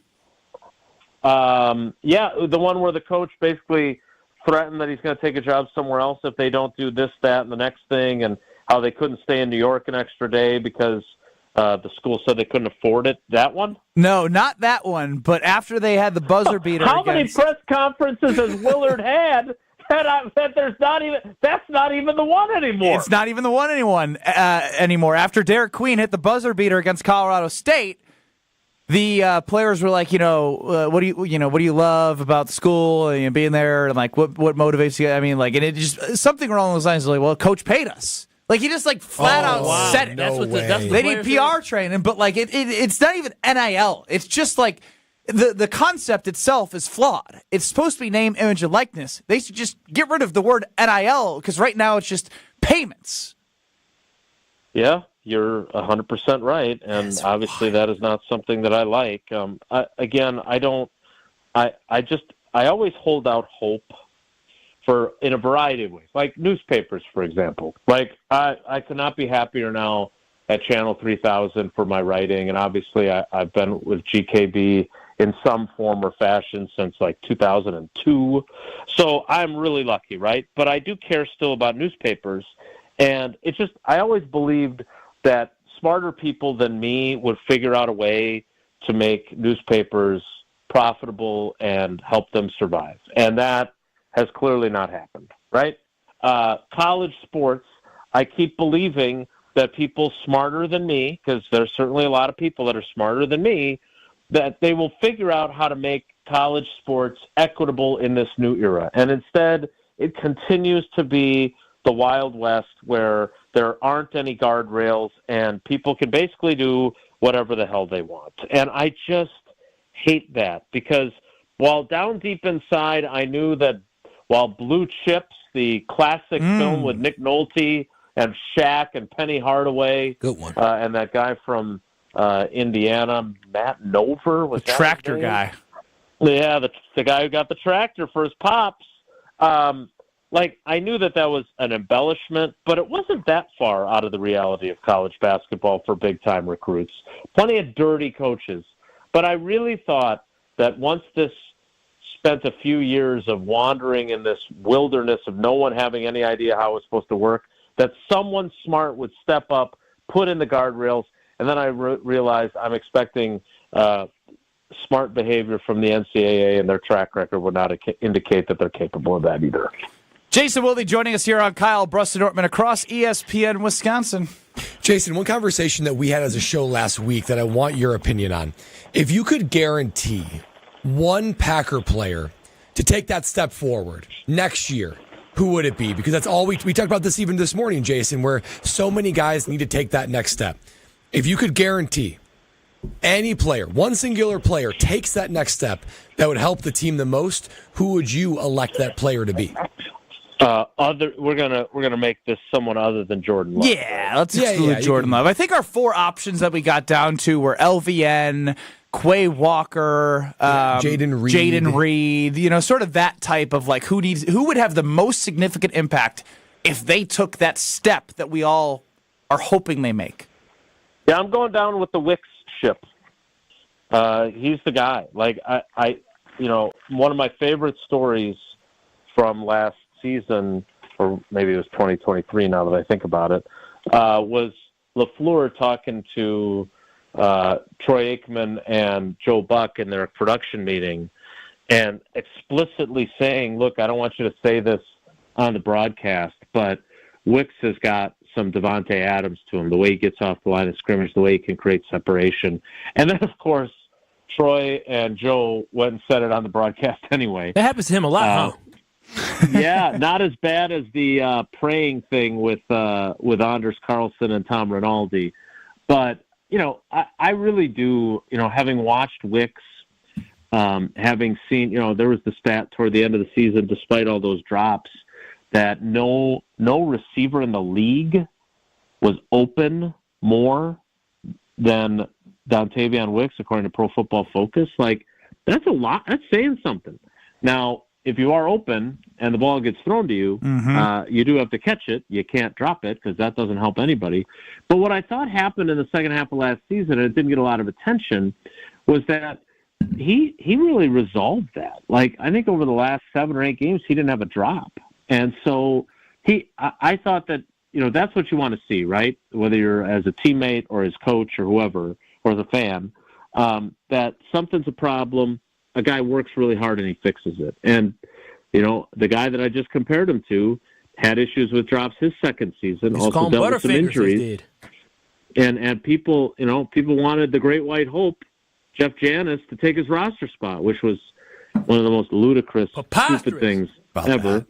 Yeah, the one where the coach basically threatened that he's going to take a job somewhere else if they don't do this, that, and the next thing, and how they couldn't stay in New York an extra day because the school said they couldn't afford it. That one? No, not that one. But after they had the buzzer beater, how many press conferences has Willard had? That's not even the one anymore. It's not even the one anymore. After Derek Queen hit the buzzer beater against Colorado State, the players were like, what do you love about the school and being there, and what motivates you? I mean, and it just something along those lines. Like, well, coach paid us. Like, he just flat out said it. No they need PR training, but it's not even NIL. It's just the concept itself is flawed. It's supposed to be name, image, and likeness. They should just get rid of the word NIL because right now it's just payments. Yeah, you're 100% right, and obviously that is not something that I like. I always hold out hope in a variety of ways, like newspapers, for example. Like I could not be happier now at Channel 3000 for my writing, and obviously I've been with GKB in some form or fashion since like 2002. So I'm really lucky, right? But I do care still about newspapers, and it's just I always believed that smarter people than me would figure out a way to make newspapers profitable and help them survive, and that has clearly not happened, right? College sports, I keep believing that people smarter than me, because there's certainly a lot of people that are smarter than me, that they will figure out how to make college sports equitable in this new era. And instead, it continues to be the Wild West where there aren't any guardrails and people can basically do whatever the hell they want. And I just hate that, because while down deep inside, I knew that while Blue Chips, the classic film with Nick Nolte and Shaq and Penny Hardaway, good one, and that guy from Indiana, Matt Nover, was the tractor guy. Yeah, the guy who got the tractor for his pops. Like, I knew that was an embellishment, but it wasn't that far out of the reality of college basketball for big-time recruits. Plenty of dirty coaches. But I really thought that once this spent a few years of wandering in this wilderness of no one having any idea how it was supposed to work, that someone smart would step up, put in the guardrails, and then I realized I'm expecting smart behavior from the NCAA, and their track record would not indicate that they're capable of that either. Jason Wilde joining us here on Kyle Brust-Nortman across ESPN Wisconsin. Jason, one conversation that we had as a show last week that I want your opinion on. If you could guarantee one Packer player to take that step forward next year, who would it be? Because that's all we talked about this even this morning, Jason, where so many guys need to take that next step. If you could guarantee any player, one singular player, takes that next step that would help the team the most, who would you elect that player to be? We're gonna make this someone other than Jordan Love. Yeah, let's exclude Jordan Love. I think our four options that we got down to were LVN, Quay Walker, Jaden Reed, sort of that type of like who would have the most significant impact if they took that step that we all are hoping they make. Yeah, I'm going down with the Wicks ship. He's the guy. Like I one of my favorite stories from last season, or maybe it was 2023 now that I think about it, was LaFleur talking to Troy Aikman and Joe Buck in their production meeting and explicitly saying, look, I don't want you to say this on the broadcast, but Wicks has got some Devontae Adams to him, the way he gets off the line of scrimmage, the way he can create separation. And then, of course, Troy and Joe went and said it on the broadcast anyway. That happens to him a lot, huh? Yeah, not as bad as the praying thing with Anders Carlson and Tom Rinaldi. But, I really do, having watched Wicks, having seen, there was the stat toward the end of the season, despite all those drops, that no receiver in the league was open more than Dontavion Wicks, according to Pro Football Focus. Like, that's a lot. That's saying something. Now, if you are open and the ball gets thrown to you, you do have to catch it. You can't drop it because that doesn't help anybody. But what I thought happened in the second half of last season, and it didn't get a lot of attention, was that he really resolved that. Like, I think over the last 7 or 8 games, he didn't have a drop. And so I thought that, that's what you want to see, right? Whether you're as a teammate or as coach or whoever, or as a fan, that something's a problem. A guy works really hard and he fixes it. And, the guy that I just compared him to had issues with drops his second season, also dealt with some injuries. And people, people wanted the great white hope, Jeff Janis, to take his roster spot, which was one of the most ludicrous, stupid things ever.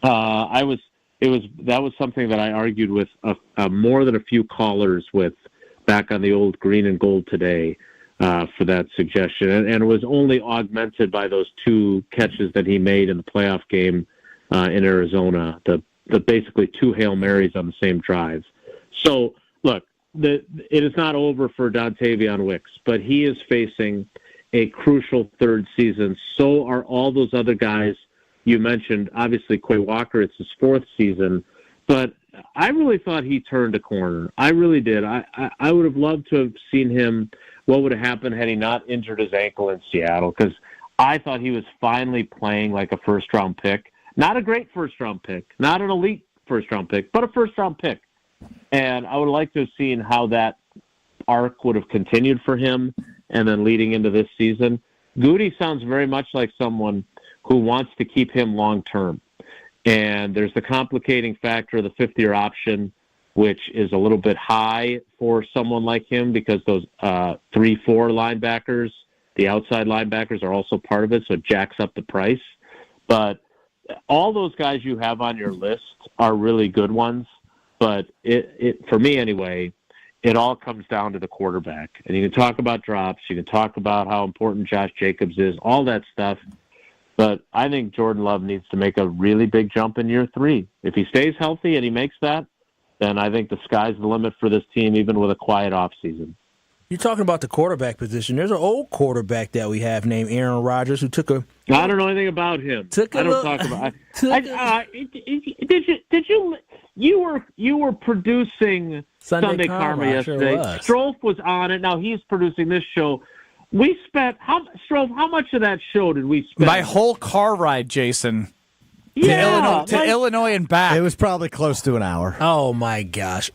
That was something that I argued with more than a few callers with back on the old Green and Gold Today for that suggestion. And it was only augmented by those 2 catches that he made in the playoff game in Arizona, the basically 2 Hail Marys on the same drive. So, look, it is not over for Dontavion Wicks, but he is facing a crucial third season. So are all those other guys you mentioned. Obviously, Quay Walker, it's his fourth season. But I really thought he turned a corner. I really did. I would have loved to have seen him, what would have happened had he not injured his ankle in Seattle, because I thought he was finally playing like a first-round pick. Not a great first-round pick, not an elite first-round pick, but a first-round pick. And I would like to have seen how that arc would have continued for him and then leading into this season. Goody sounds very much like someone who wants to keep him long-term. And there's the complicating factor of the fifth-year option, which is a little bit high for someone like him because those 3-4 linebackers, the outside linebackers, are also part of it, so it jacks up the price. But all those guys you have on your list are really good ones. But it for me anyway, it all comes down to the quarterback. And you can talk about drops, you can talk about how important Josh Jacobs is, all that stuff. But I think Jordan Love needs to make a really big jump in year 3. If he stays healthy and he makes that, then I think the sky's the limit for this team, even with a quiet offseason. You're talking about the quarterback position. There's an old quarterback that we have named Aaron Rodgers who took a. I don't know anything about him. I don't talk about. You were producing Sunday Karma yesterday. Sure Strofe was on it. Now he's producing this show. We spent how much of that show did we spend? My whole car ride, Jason. Yeah, to Illinois and back. It was probably close to an hour. Oh my gosh,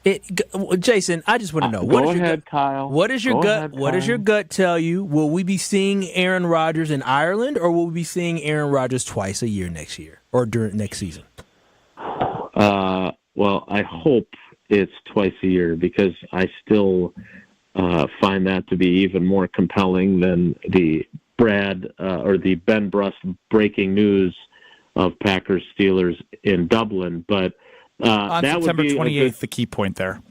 Jason! I just want to know. Go ahead, Kyle. What is your gut? What does your gut tell you? Will we be seeing Aaron Rodgers in Ireland, or will we be seeing Aaron Rodgers twice a year next year or during next season? Well, I hope it's twice a year because I still find that to be even more compelling than the or the Ben Brust breaking news of Packers Steelers in Dublin. But on that September would be 28th, the key point there.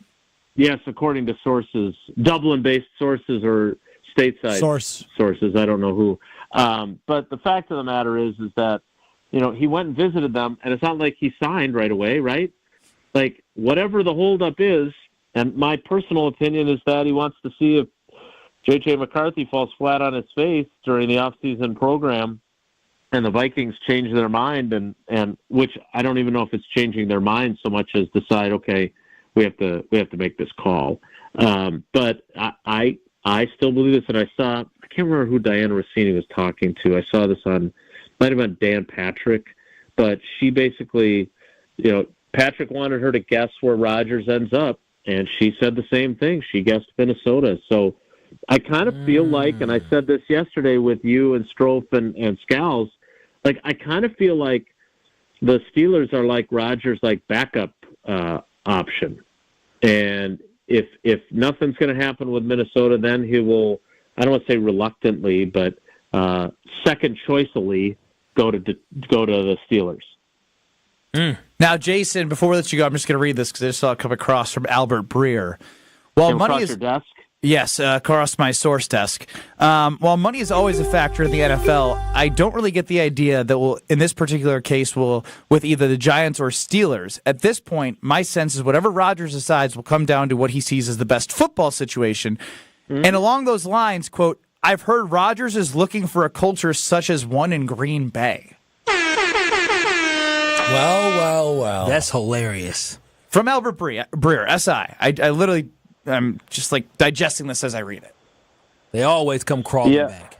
Yes, according to sources, Dublin-based sources or stateside sources. I don't know who. But the fact of the matter is that, he went and visited them, and it's not like he signed right away, right? Like, whatever the holdup is, and my personal opinion is that he wants to see if J.J. McCarthy falls flat on his face during the offseason program and the Vikings change their mind, and which I don't even know if it's changing their mind so much as decide, okay, we have to make this call. But I still believe this, and I can't remember who Diana Rossini was talking to. I saw this might have been Dan Patrick, but she basically, Patrick wanted her to guess where Rodgers ends up, and she said the same thing. She guessed Minnesota. So I kind of feel like, and I said this yesterday with you and Strofe and Scals, like I kind of feel like the Steelers are like Rodgers' like backup option. And if nothing's going to happen with Minnesota, then he will, I don't want to say reluctantly, but second choicely go to the Steelers. Now, Jason, before we let you go, I'm just going to read this because I just saw it come across from Albert Breer. While money is your desk? Yes, across my source desk. While money is always a factor in the NFL, I don't really get the idea that in this particular case, with either the Giants or Steelers. At this point, my sense is whatever Rodgers decides will come down to what he sees as the best football situation. Mm-hmm. And along those lines, quote, I've heard Rodgers is looking for a culture such as one in Green Bay. Well. That's hilarious. From Albert Breer, SI. I literally... I'm just like digesting this as I read it. They always come crawling back.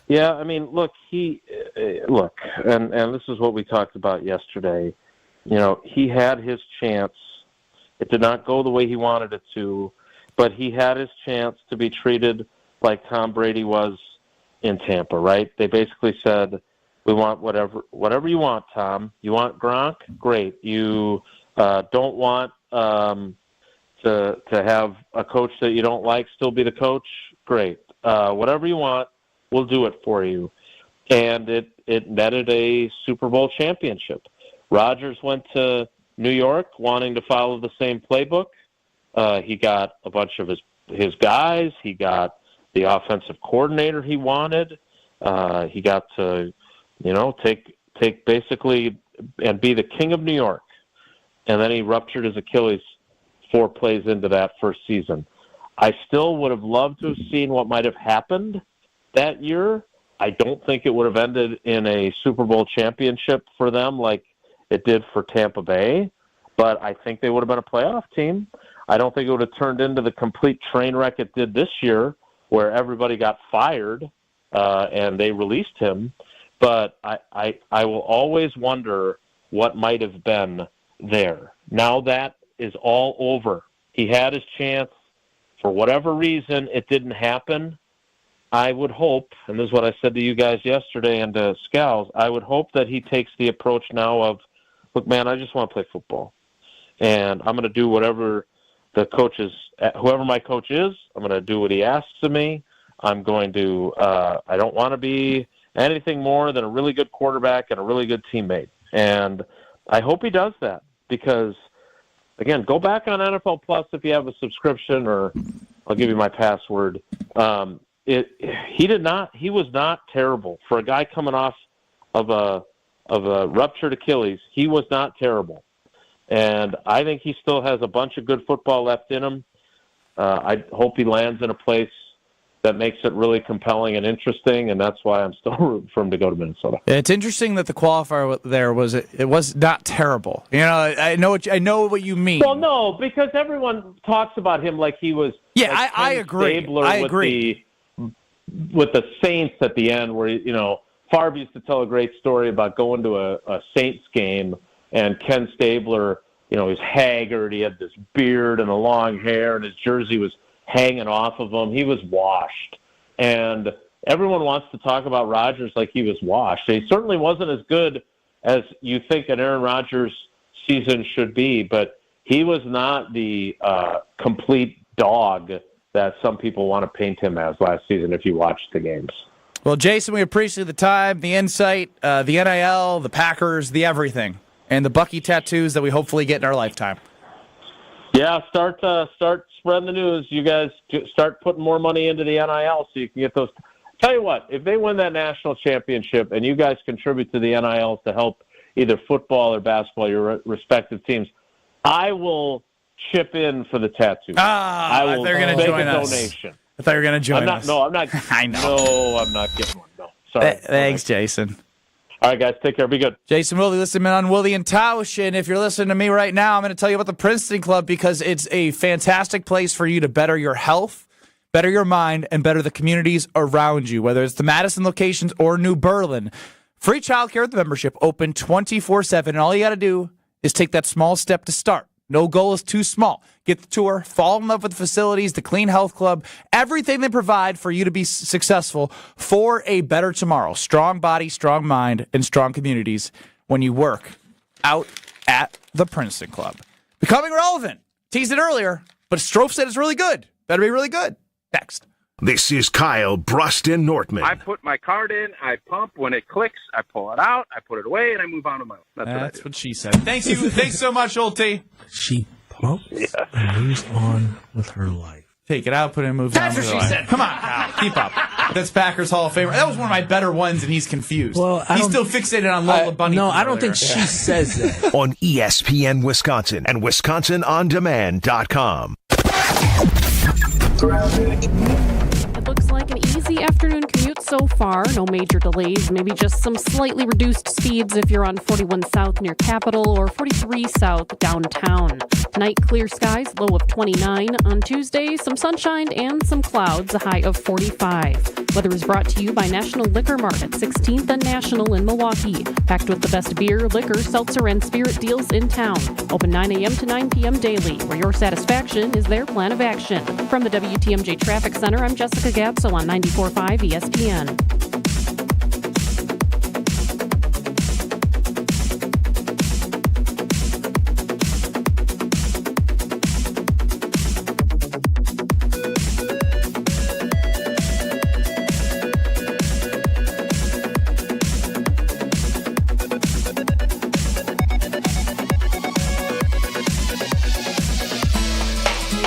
Yeah, I mean, look, and this is what we talked about yesterday. He had his chance. It did not go the way he wanted it to, but he had his chance to be treated like Tom Brady was in Tampa, right? They basically said, we want whatever you want, Tom. You want Gronk? Great. You don't want to have a coach that you don't like still be the coach? Great. Whatever you want, we'll do it for you. And it netted a Super Bowl championship. Rodgers went to New York wanting to follow the same playbook. He got a bunch of his guys. He got the offensive coordinator he wanted. He got to, take basically and be the king of New York. And then he ruptured his Achilles 4 plays into that first season. I still would have loved to have seen what might have happened that year, I don't think it would have ended in a Super Bowl championship for them like it did for Tampa Bay, but I think they would have been a playoff team. I don't think it would have turned into the complete train wreck it did this year where everybody got fired and they released him. But I will always wonder what might have been there. Now that is all over. He had his chance. For whatever reason, it didn't happen. I would hope, and this is what I said to you guys yesterday and to Scals, I would hope that he takes the approach now of, look, man, I just want to play football. And I'm going to do whatever the coach is, whoever my coach is, I'm going to do what he asks of me. I'm going to, I don't want to be anything more than a really good quarterback and a really good teammate. And I hope he does that because, again, go back on NFL Plus if you have a subscription, or I'll give you my password. He was not terrible. For a guy coming off of a ruptured Achilles, he was not terrible. And I think he still has a bunch of good football left in him. I hope he lands in a place that makes it really compelling and interesting, and that's why I'm still rooting for him to go to Minnesota. It's interesting that the qualifier there was it was not terrible. You know, I know what you mean. Well, no, because everyone talks about him like he was. Yeah, like I agree. I agree. With the Saints at the end, where Favre used to tell a great story about going to a Saints game, and Ken Stabler, he was haggard. He had this beard and a long hair, and his jersey was hanging off of him. He was washed. And everyone wants to talk about Rodgers like he was washed. He certainly wasn't as good as you think an Aaron Rodgers season should be, but he was not the complete dog that some people want to paint him as last season if you watched the games. Well, Jason, we appreciate the time, the insight, the NIL, the Packers, the everything, and the Bucky tattoos that we hopefully get in our lifetime. Yeah, start spreading the news. You guys start putting more money into the NIL so you can get those. Tell you what, if they win that national championship and you guys contribute to the NIL to help either football or basketball, your respective teams, I will chip in for the tattoo. I will they're going to join a us. donation. I thought you were going to join us. No, I'm not. I know. No, I'm not getting one. No, sorry. Thanks, Jason. All right, guys, take care. Be good. Jason Wilde, listening on Willie and Tausch, and if you're listening to me right now, I'm going to tell you about the Princeton Club because it's a fantastic place for you to better your health, better your mind, and better the communities around you, whether it's the Madison locations or New Berlin. Free childcare with the membership, open 24/7, and all you got to do is take that small step to start. No goal is too small. Get the tour, fall in love with the facilities, the Clean Health Club, everything they provide for you to be successful for a better tomorrow. Strong body, strong mind, and strong communities when you work out at the Princeton Club. Becoming relevant. Teased it earlier, but Strofe said it's really good. Better be really good. Next. This is Kyle Bruston Nortman. I put my card in, I pump. When it clicks, I pull it out, I put it away, and I move on to my own. That's what she said. Thanks so much, Olte. She pumps and moves on with her life. Take it out, put it in, move on. That's what she said. Come on, Kyle. Keep up. That's Packers Hall of Famer. That was one of my better ones, and he's confused. Well, he's still fixated on Lola Bunny. No, I don't think she says that. On ESPN Wisconsin and WisconsinOnDemand.com. It looks like an easy afternoon commute so far. No major delays, maybe just some slightly reduced speeds if you're on 41 South near Capitol or 43 South downtown. Tonight, clear skies, low of 29. On Tuesday, some sunshine and some clouds, a high of 45. Weather is brought to you by National Liquor Mart at 16th and National in Milwaukee. Packed with the best beer, liquor, seltzer, and spirit deals in town. Open 9 a.m. to 9 p.m. daily, where your satisfaction is their plan of action. From the WTMJ Traffic Center, I'm Jessica Gatso on 94.5 ESPN.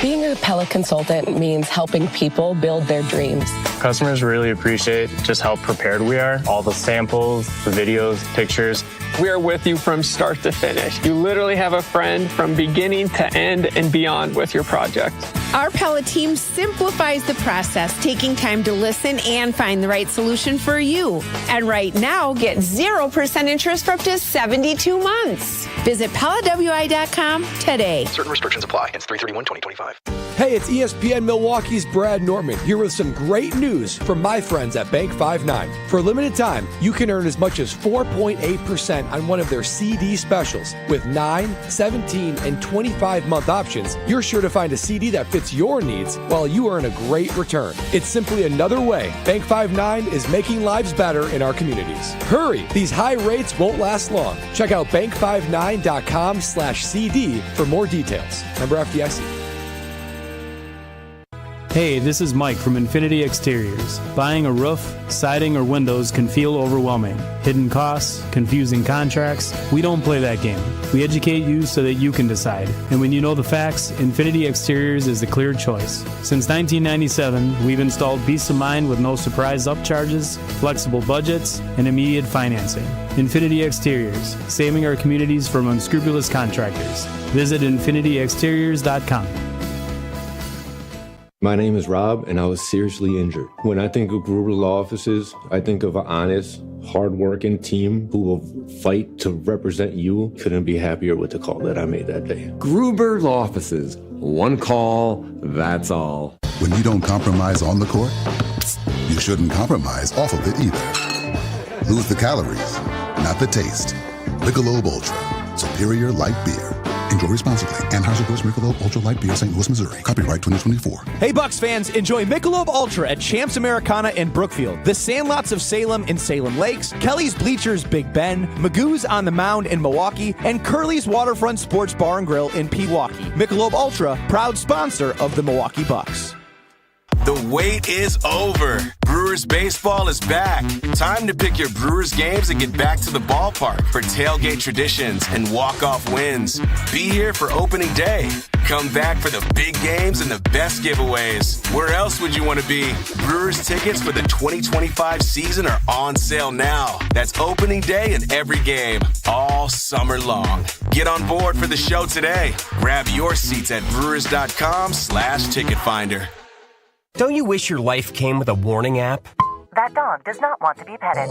Being a Pella consultant means helping people build their dreams. Customers really appreciate just how prepared we are. All the samples, the videos, pictures. We are with you from start to finish. You literally have a friend from beginning to end and beyond with your project. Our Pella team simplifies the process, taking time to listen and find the right solution for you. And right now, get 0% interest for up to 72 months. Visit PellaWI.com today. Certain restrictions apply. It's 3/31/2025. Hey, it's ESPN Milwaukee's Brad Nortman here with some great news from my friends at Bank 5-9. For a limited time, you can earn as much as 4.8% on one of their CD specials. With 9, 17, and 25-month options, you're sure to find a CD that fits your needs while you earn a great return. It's simply another way Bank 5-9 is making lives better in our communities. Hurry, these high rates won't last long. Check out bank59.com/CD for more details. Member FDIC. Hey, this is Mike from Infinity Exteriors. Buying a roof, siding, or windows can feel overwhelming. Hidden costs, confusing contracts. We don't play that game. We educate you so that you can decide. And when you know the facts, Infinity Exteriors is the clear choice. Since 1997, we've installed peace of mind with no surprise upcharges, flexible budgets, and immediate financing. Infinity Exteriors, saving our communities from unscrupulous contractors. Visit infinityexteriors.com. My name is Rob, and I was seriously injured. When I think of Gruber Law Offices, I think of an honest, hardworking team who will fight to represent you. Couldn't be happier with the call that I made that day. Gruber Law Offices. One call, that's all. When you don't compromise on the court, you shouldn't compromise off of it either. Lose the calories, not the taste. Michelob Ultra, superior light beer. Enjoy responsibly. Anheuser-Busch Michelob Ultra Light Beer, St. Louis, Missouri. Copyright 2024. Hey, Bucks fans, enjoy Michelob Ultra at Champs Americana in Brookfield, the Sandlots of Salem in Salem Lakes, Kelly's Bleachers Big Bend, Magoo's on the Mound in Milwaukee, and Curly's Waterfront Sports Bar and Grill in Pewaukee. Michelob Ultra, proud sponsor of the Milwaukee Bucks. The wait is over. Brewers baseball is back. Time to pick your Brewers games and get back to the ballpark for tailgate traditions and walk-off wins. Be here for opening day. Come back for the big games and the best giveaways. Where else would you want to be? Brewers tickets for the 2025 season are on sale now. That's opening day and every game, all summer long. Get on board for the show today. Grab your seats at brewers.com/ticket finder. Don't you wish your life came with a warning app? That dog does not want to be petted.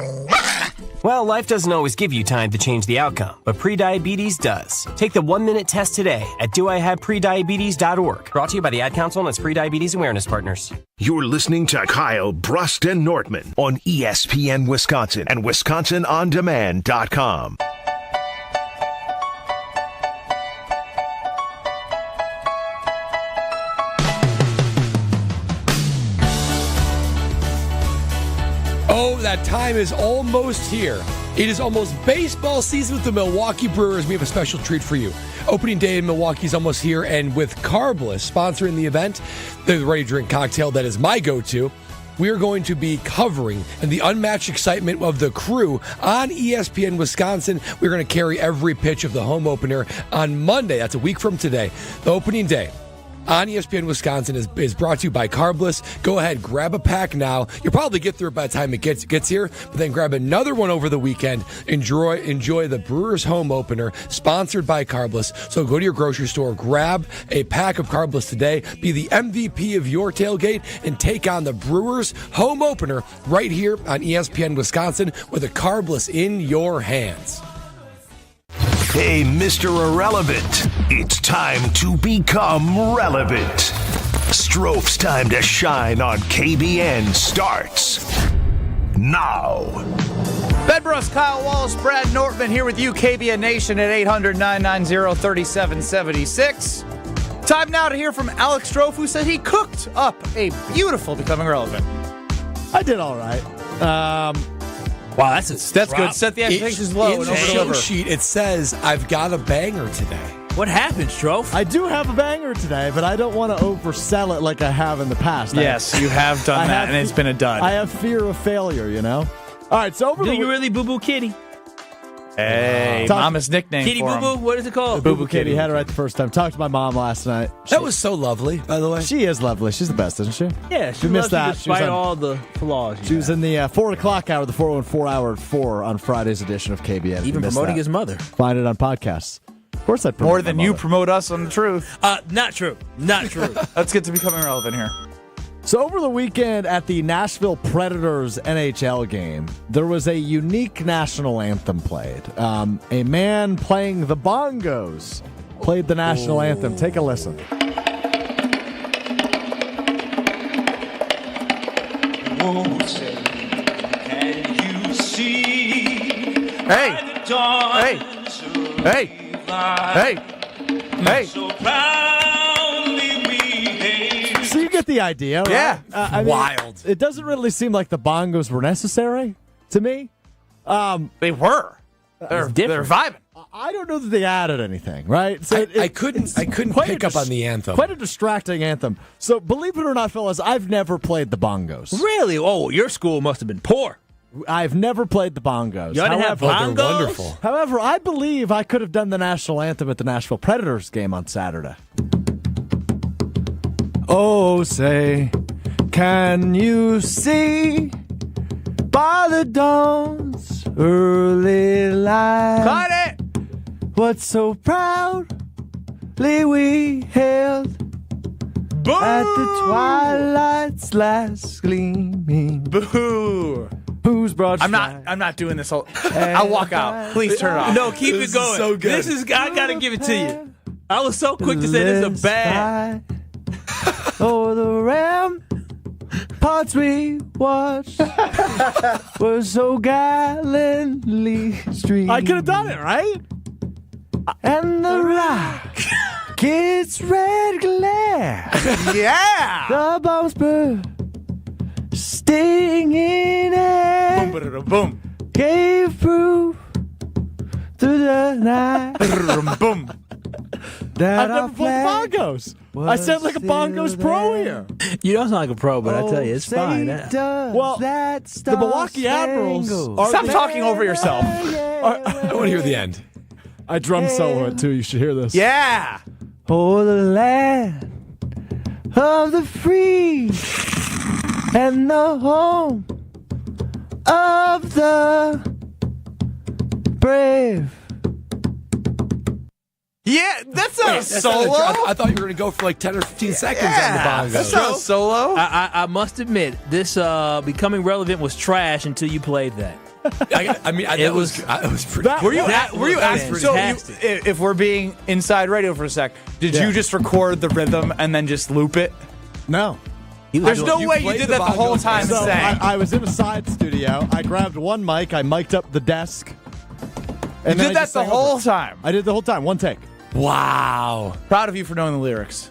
Well, life doesn't always give you time to change the outcome, but prediabetes does. Take the 1-minute test today at doihaveprediabetes.org. Brought to you by the Ad Council and its Prediabetes Awareness Partners. You're listening to Kyle Brust and Nortman on ESPN Wisconsin and WisconsinOnDemand.com. Oh, that time is almost here. It is almost baseball season with the Milwaukee Brewers. We have a special treat for you. Opening day in Milwaukee is almost here, and with Carbliss sponsoring the event, the ready-to-drink cocktail that is my go-to, we are going to be covering and the unmatched excitement of the crew on ESPN Wisconsin. We're going to carry every pitch of the home opener on Monday. That's a week from today. The opening day on ESPN Wisconsin is brought to you by Carbliss. Go ahead, grab a pack now. You'll probably get through it by the time it gets here, but then grab another one over the weekend. Enjoy the Brewers home opener, sponsored by Carbliss. So go to your grocery store, grab a pack of Carbliss today, be the MVP of your tailgate, and take on the Brewers home opener right here on ESPN Wisconsin with a Carbliss in your hands. Hey, Mr. Irrelevant, it's time to become relevant. Stroph's time to shine on KBN starts now. Ben Bruce, Kyle Wallace, Brad Nortman here with you, KBN Nation at 800-990-3776. Time now to hear from Alex Strofe, who said he cooked up a beautiful Becoming Relevant. I did all right. Wow, that's good. Set the expectations low and over the show over-deliver. sheet, it says, I've got a banger today. What happened, Strofe? I do have a banger today, but I don't want to oversell it like I have in the past. Yes, you have done that, and it's been a dud. I have fear of failure, you know? All right, so over Do you really boo-boo kitty? Hey, Mama's nickname Kitty for him. Boo Boo? What is it called? Boo Boo Kitty. Had it right the first time. Talked to my mom last night. That was so lovely, by the way. She is lovely. She's the best, isn't she? Yeah, she We missed loves you that. despite all the flaws. She was in the 4 o'clock hour, the 404 hour at 4 on Friday's edition of KBN. Even promoting his mother. Find it on podcasts. course I'd promote More than you promote us on the truth. Not true. Not true. Let's get to becoming relevant here. So over the weekend at the Nashville Predators NHL game, there was a unique national anthem played. A man playing the bongos played the national anthem. Take a listen. Can you see? Hey! Hey! Hey! Hey! Hey! So you get the idea, right? Yeah. I mean, Wild. It doesn't really seem like the bongos were necessary to me. They were. They're vibing. I don't know that they added anything, right? So I couldn't pick up on the anthem. Quite a distracting anthem. So believe it or not, fellas, I've never played the bongos. Really? Oh, your school must have been poor. I've never played the bongos. You didn't have bongos? They're wonderful. However, I believe I could have done the national anthem at the Nashville Predators game on Saturday. Oh, say, can you see by the dawn's early light? Cut it! What so proudly we hailed at the twilight's last gleaming. Boo! Whose broad I'm not doing this whole. I'll walk out. Please turn it off. No, keep it going. so good. This is. I gotta give it to you. I was so quick to say this is a bad. Oh, the ramparts we watched were so gallantly streamed. I could have done it, right? And the rocket's red glare. Yeah! The bombs bursting in air. Boom, ba-da-da-boom. Gave proof through the night. Boom. That I've never played bongos. I sound like a bongos pro here. You don't sound like a pro, but I tell you, it's fine. Well, the Milwaukee Admirals. Stop talking over yourself. I want to hear the end. I drum solo it too. You should hear this. Yeah! Oh, the land of the free and the home of the brave. Yeah, that sounds solo. I thought you were going to go for like 10 or 15 seconds on the bongos. That sounds solo. I must admit, this becoming relevant was trash until you played that. It was pretty. Were you asking? So, if we're being inside radio for a sec, did you just record the rhythm and then just loop it? No. There's no way you did that the whole time. So I was in a side studio. I grabbed one mic. I mic'd up the desk. And you did that the whole time? I did the whole time. One take. Wow. Proud of you for knowing the lyrics.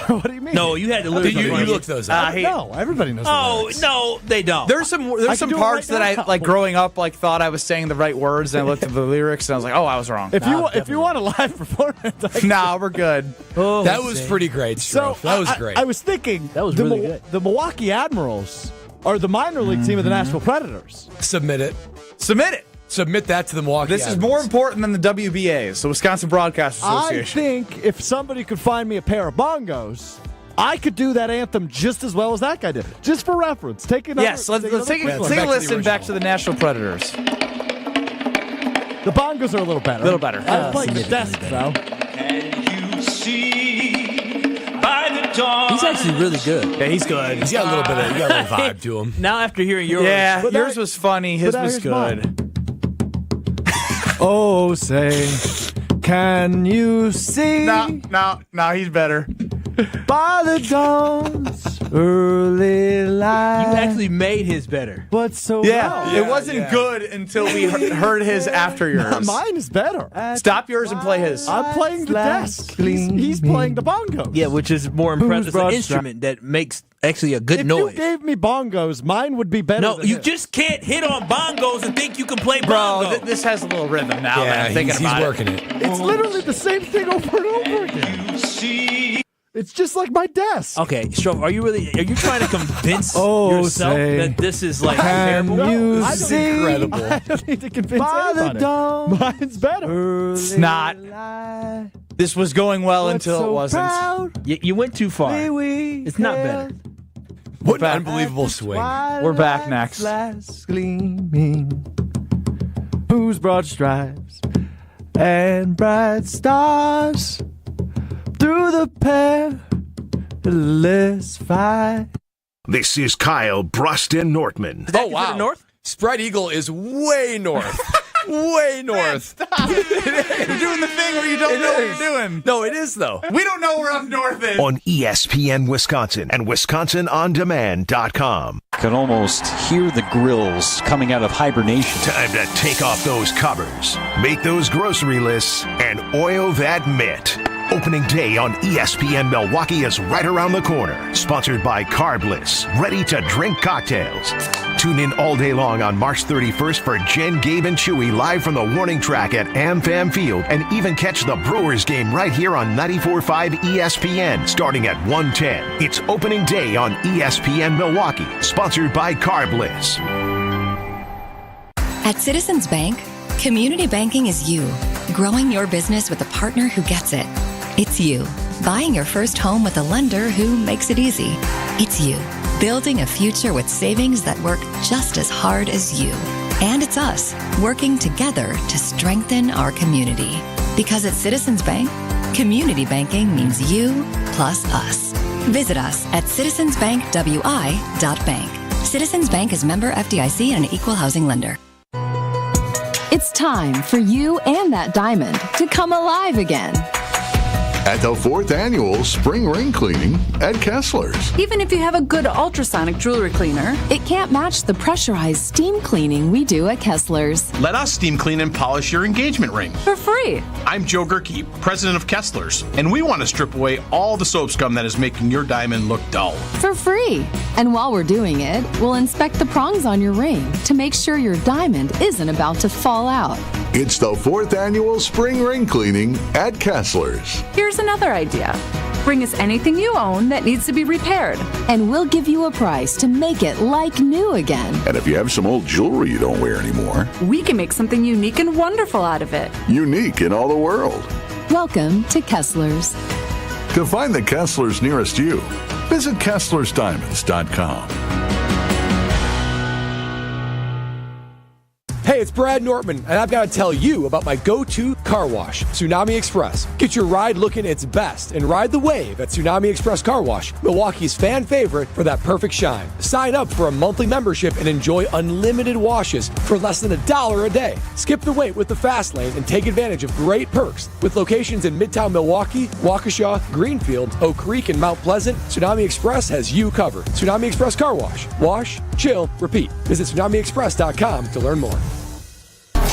What do you mean? No, you had the lyrics. You looked those up. No, everybody knows the lyrics. No, they don't. There's some parts that I like growing up thought I was saying the right words, and I looked at the lyrics and I was like, oh, I was wrong. If you want a live performance, nah, we're good. Oh, that was pretty great, Stroh. That was great. I was thinking that was really good. The Milwaukee Admirals are the minor league team of the Nashville Predators. Submit it. Submit that to the Milwaukee This Admirals. is more important than the WBAs, the Wisconsin Broadcast Association. I think if somebody could find me a pair of bongos, I could do that anthem just as well as that guy did. Just for reference. Let's take let's take a listen back to the Nashville Predators. The bongos are a little better. I'm playing the desk, though. Can you see by the dawn? He's actually really good. Yeah, he's good. He's got a little vibe to him. Now after hearing yours, yours was funny. His was good. Oh, say, can you see? No, he's better. By the dawn's early light. You actually made his better. What's so Yeah, it wasn't good until we heard his after yours. Mine is better. Stop yours and play his. I'm playing the desk. He's playing the bongos. Yeah, which is more impressive. It's an instrument that makes actually a good noise. If you gave me bongos, mine would be better. No, than you his. just can't hit on bongos and think you can play Bro, bongos. this has a little rhythm now. Yeah, that I'm thinking he's about working it. It's literally the same thing over and over again. It's just like my desk. Okay, Stroh, are you trying to convince yourself that this is like terrible? You see? Incredible. I don't need to convince anybody. Mine's better. It's not. This was going well until it wasn't. You went too far. It's not better. What an unbelievable swing. We're back next. Gleaming, whose broad stripes and bright stars through the perilous fight. This is Kyle Bruston Nortman. Oh, wow. North? Spread Eagle is way north. Way north. Man, stop. You're doing the thing where you don't know what you're doing. No, it is, though. We don't know where up north is. On ESPN Wisconsin and WisconsinOnDemand.com. Can almost hear the grills coming out of hibernation. Time to take off those covers, make those grocery lists, and oil that mitt. Opening day on ESPN Milwaukee is right around the corner. Sponsored by Carbliss, ready-to-drink cocktails. Tune in all day long on March 31st for Jen, Gabe, and Chewy live from the warning track at AmFam Field, and even catch the Brewers game right here on 94.5 ESPN starting at 1:10. It's opening day on ESPN Milwaukee, sponsored by Carbliss. At Citizens Bank, community banking is you, growing your business with a partner who gets it. It's you, buying your first home with a lender who makes it easy. It's you, building a future with savings that work just as hard as you. And it's us, working together to strengthen our community. Because at Citizens Bank, community banking means you plus us. Visit us at citizensbankwi.bank. Citizens Bank is member FDIC and an equal housing lender. It's time for you and that diamond to come alive again. At the 4th annual Spring Ring Cleaning at Kessler's. Even if you have a good ultrasonic jewelry cleaner, it can't match the pressurized steam cleaning we do at Kessler's. Let us steam clean and polish your engagement ring. For free. I'm Joe Gerke, president of Kessler's, and we want to strip away all the soap scum that is making your diamond look dull. For free. And while we're doing it, we'll inspect the prongs on your ring to make sure your diamond isn't about to fall out. It's the 4th annual Spring Ring Cleaning at Kessler's. Here's another idea. Bring us anything you own that needs to be repaired, and we'll give you a price to make it like new again. And if you have some old jewelry you don't wear anymore, we can make something unique and wonderful out of it. Unique in all the world. Welcome to Kessler's. To find the Kessler's nearest you, visit Kessler'sDiamonds.com. Hey, it's Brad Nortman, and I've got to tell you about my go-to car wash, Tsunami Express. Get your ride looking its best and ride the wave at Tsunami Express Car Wash, Milwaukee's fan favorite for that perfect shine. Sign up for a monthly membership and enjoy unlimited washes for less than $1 a day. Skip the wait with the fast lane and take advantage of great perks. With locations in Midtown Milwaukee, Waukesha, Greenfield, Oak Creek, and Mount Pleasant, Tsunami Express has you covered. Tsunami Express Car Wash. Wash, chill, repeat. Visit TsunamiExpress.com to learn more.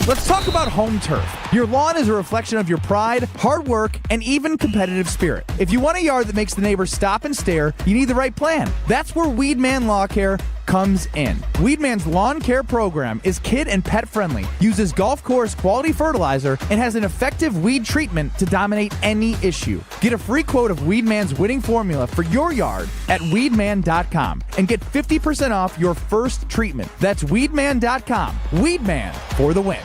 Let's talk about home turf. Your lawn is a reflection of your pride, hard work, and even competitive spirit. If you want a yard that makes the neighbors stop and stare, you need the right plan. That's where Weedman Lawn Care comes in. Weedman's lawn care program is kid and pet friendly, uses golf course quality fertilizer, and has an effective weed treatment to dominate any issue. Get a free quote of Weedman's winning formula for your yard at weedman.com and get 50% off your first treatment. That's weedman.com. Weedman for the win.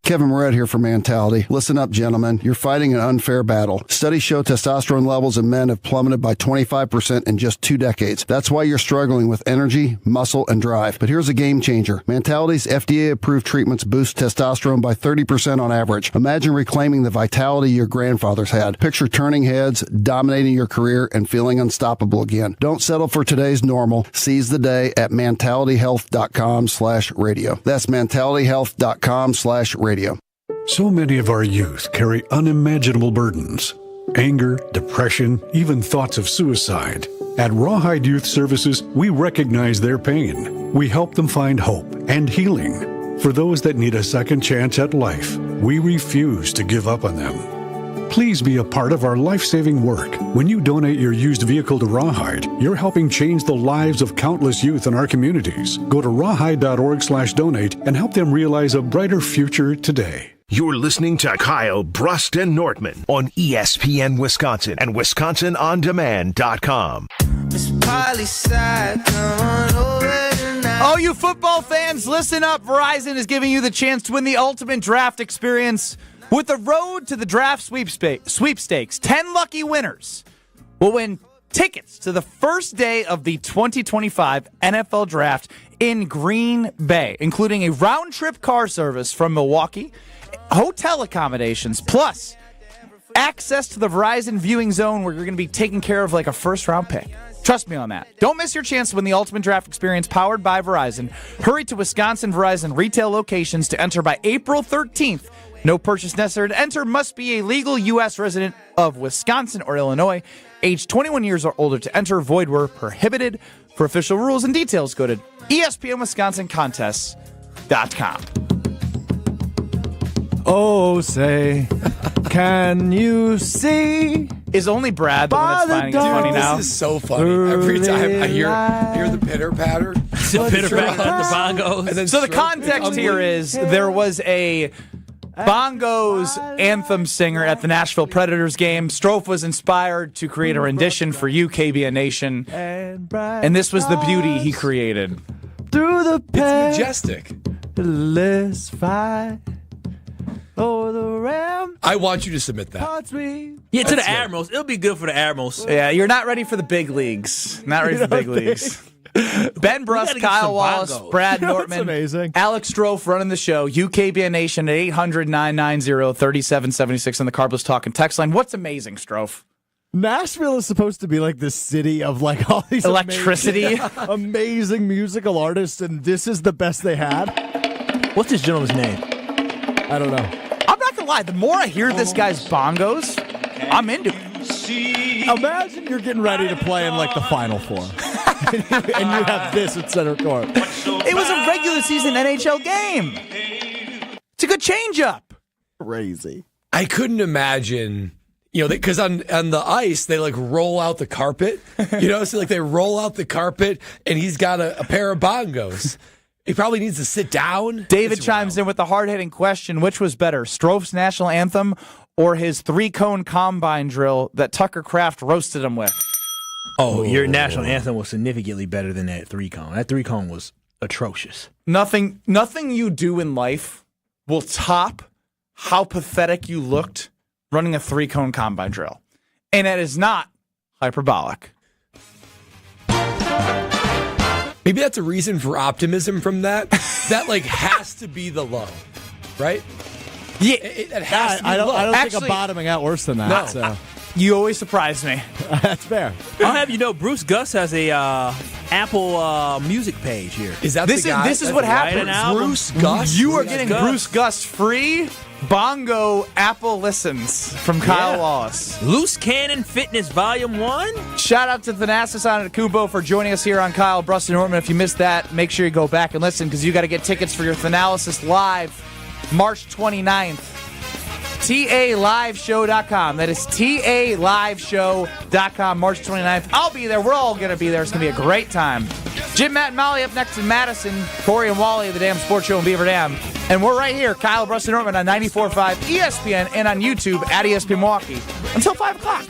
Kevin Moret here for Mentality. Listen up, gentlemen. You're fighting an unfair battle. Studies show testosterone levels in men have plummeted by 25% in just 2 decades. That's why you're struggling with energy, muscle, and drive. But here's a game changer. Mentality's FDA-approved treatments boost testosterone by 30% on average. Imagine reclaiming the vitality your grandfathers had. Picture turning heads, dominating your career, and feeling unstoppable again. Don't settle for today's normal. Seize the day at mentalityhealth.com/radio. That's mentalityhealth.com/radio. So many of our youth carry unimaginable burdens. Anger, depression, even thoughts of suicide. At Rawhide Youth Services, we recognize their pain. We help them find hope and healing. For those that need a second chance at life, we refuse to give up on them. Please be a part of our life-saving work. When you donate your used vehicle to Rawhide, you're helping change the lives of countless youth in our communities. Go to rawhide.org/donate and help them realize a brighter future today. You're listening to Kyle Bruston Nortman on ESPN Wisconsin and WisconsinOnDemand.com. All you football fans, listen up. Verizon is giving you the chance to win the ultimate draft experience with the Road to the Draft sweepstakes. 10 lucky winners will win tickets to the first day of the 2025 NFL Draft in Green Bay, including a round-trip car service from Milwaukee, hotel accommodations, plus access to the Verizon viewing zone where you're going to be taken care of like a first-round pick. Trust me on that. Don't miss your chance to win the ultimate draft experience powered by Verizon. Hurry to Wisconsin Verizon retail locations to enter by April 13th. No purchase necessary to enter. Must be a legal U.S. resident of Wisconsin or Illinois, age 21 years or older to enter. Void where prohibited. For official rules and details, go to ESPNWisconsinContests.com. Oh, say, can you see? Is only Brad the one that's finding it funny now? This is so funny. Every time I hear the pitter-patter. The pitter-patter, the bongos. And then so the context here is there was a bongos anthem singer at the Nashville Predators game. Strofe was inspired to create a rendition for you, KBN Nation. And this was the beauty he created. Through the It's majestic. let's fight. Oh, the ram. I want you to submit that. Yeah, to the Admirals. It'll be good for the Admirals. Yeah, you're not ready for the big leagues. Not ready for the big leagues. Ben Bruss, Kyle Wallace, Brad Nortman, amazing. Alex Strofe running the show. UKBN Nation at 800-990-3776 on the Carbless Talk and text line. What's amazing, Strofe? Nashville is supposed to be like this city of like all these electricity, amazing musical artists, and this is the best they had. What's this gentleman's name? I don't know. I'm not gonna lie. The more I hear this guy's bongos, I'm into it. Imagine you're getting ready to play in like the Final Four, and you have this at center court. It was a regular season NHL game. It's a good change-up. Crazy. I couldn't imagine, because on the ice, they like roll out the carpet, so like they roll out the carpet and he's got a pair of bongos. He probably needs to sit down. David chimes in with the hard-hitting question, which was better, Strofe's national anthem or his 3-cone combine drill that Tucker Kraft roasted him with? Oh, your national anthem was significantly better than that 3-cone. That 3-cone was atrocious. Nothing you do in life will top how pathetic you looked running a 3-cone combine drill. And that is not hyperbolic. Maybe that's a reason for optimism from that. That like has to be the low, right? Yeah, it has to be I low. don't think Actually, I'm bottoming out worse than that. No. So. You always surprise me. That's fair. I'll have you know, Bruce Gus has a Apple Music page here. Is that This the guy? is what happens. Bruce Gus? You are getting Bruce Gus free bongo Apple listens from Kyle Wallace. Loose Cannon Fitness Volume 1. Shout out to Thanasis Antetokounmpo for joining us here on Kyle, Bruss, and Nortman. If you missed that, make sure you go back and listen because you got to get tickets for your Thanasis Live March 29th. TALiveshow.com. That is TALiveshow.com, March 29th. I'll be there. We're all going to be there. It's going to be a great time. Jim, Matt, and Molly up next in Madison. Corey and Wally of the Damn Sports Show in Beaver Dam. And we're right here, Kyle, Bruss, and Nortman on 94.5 ESPN and on YouTube at ESPN Milwaukee until 5 o'clock.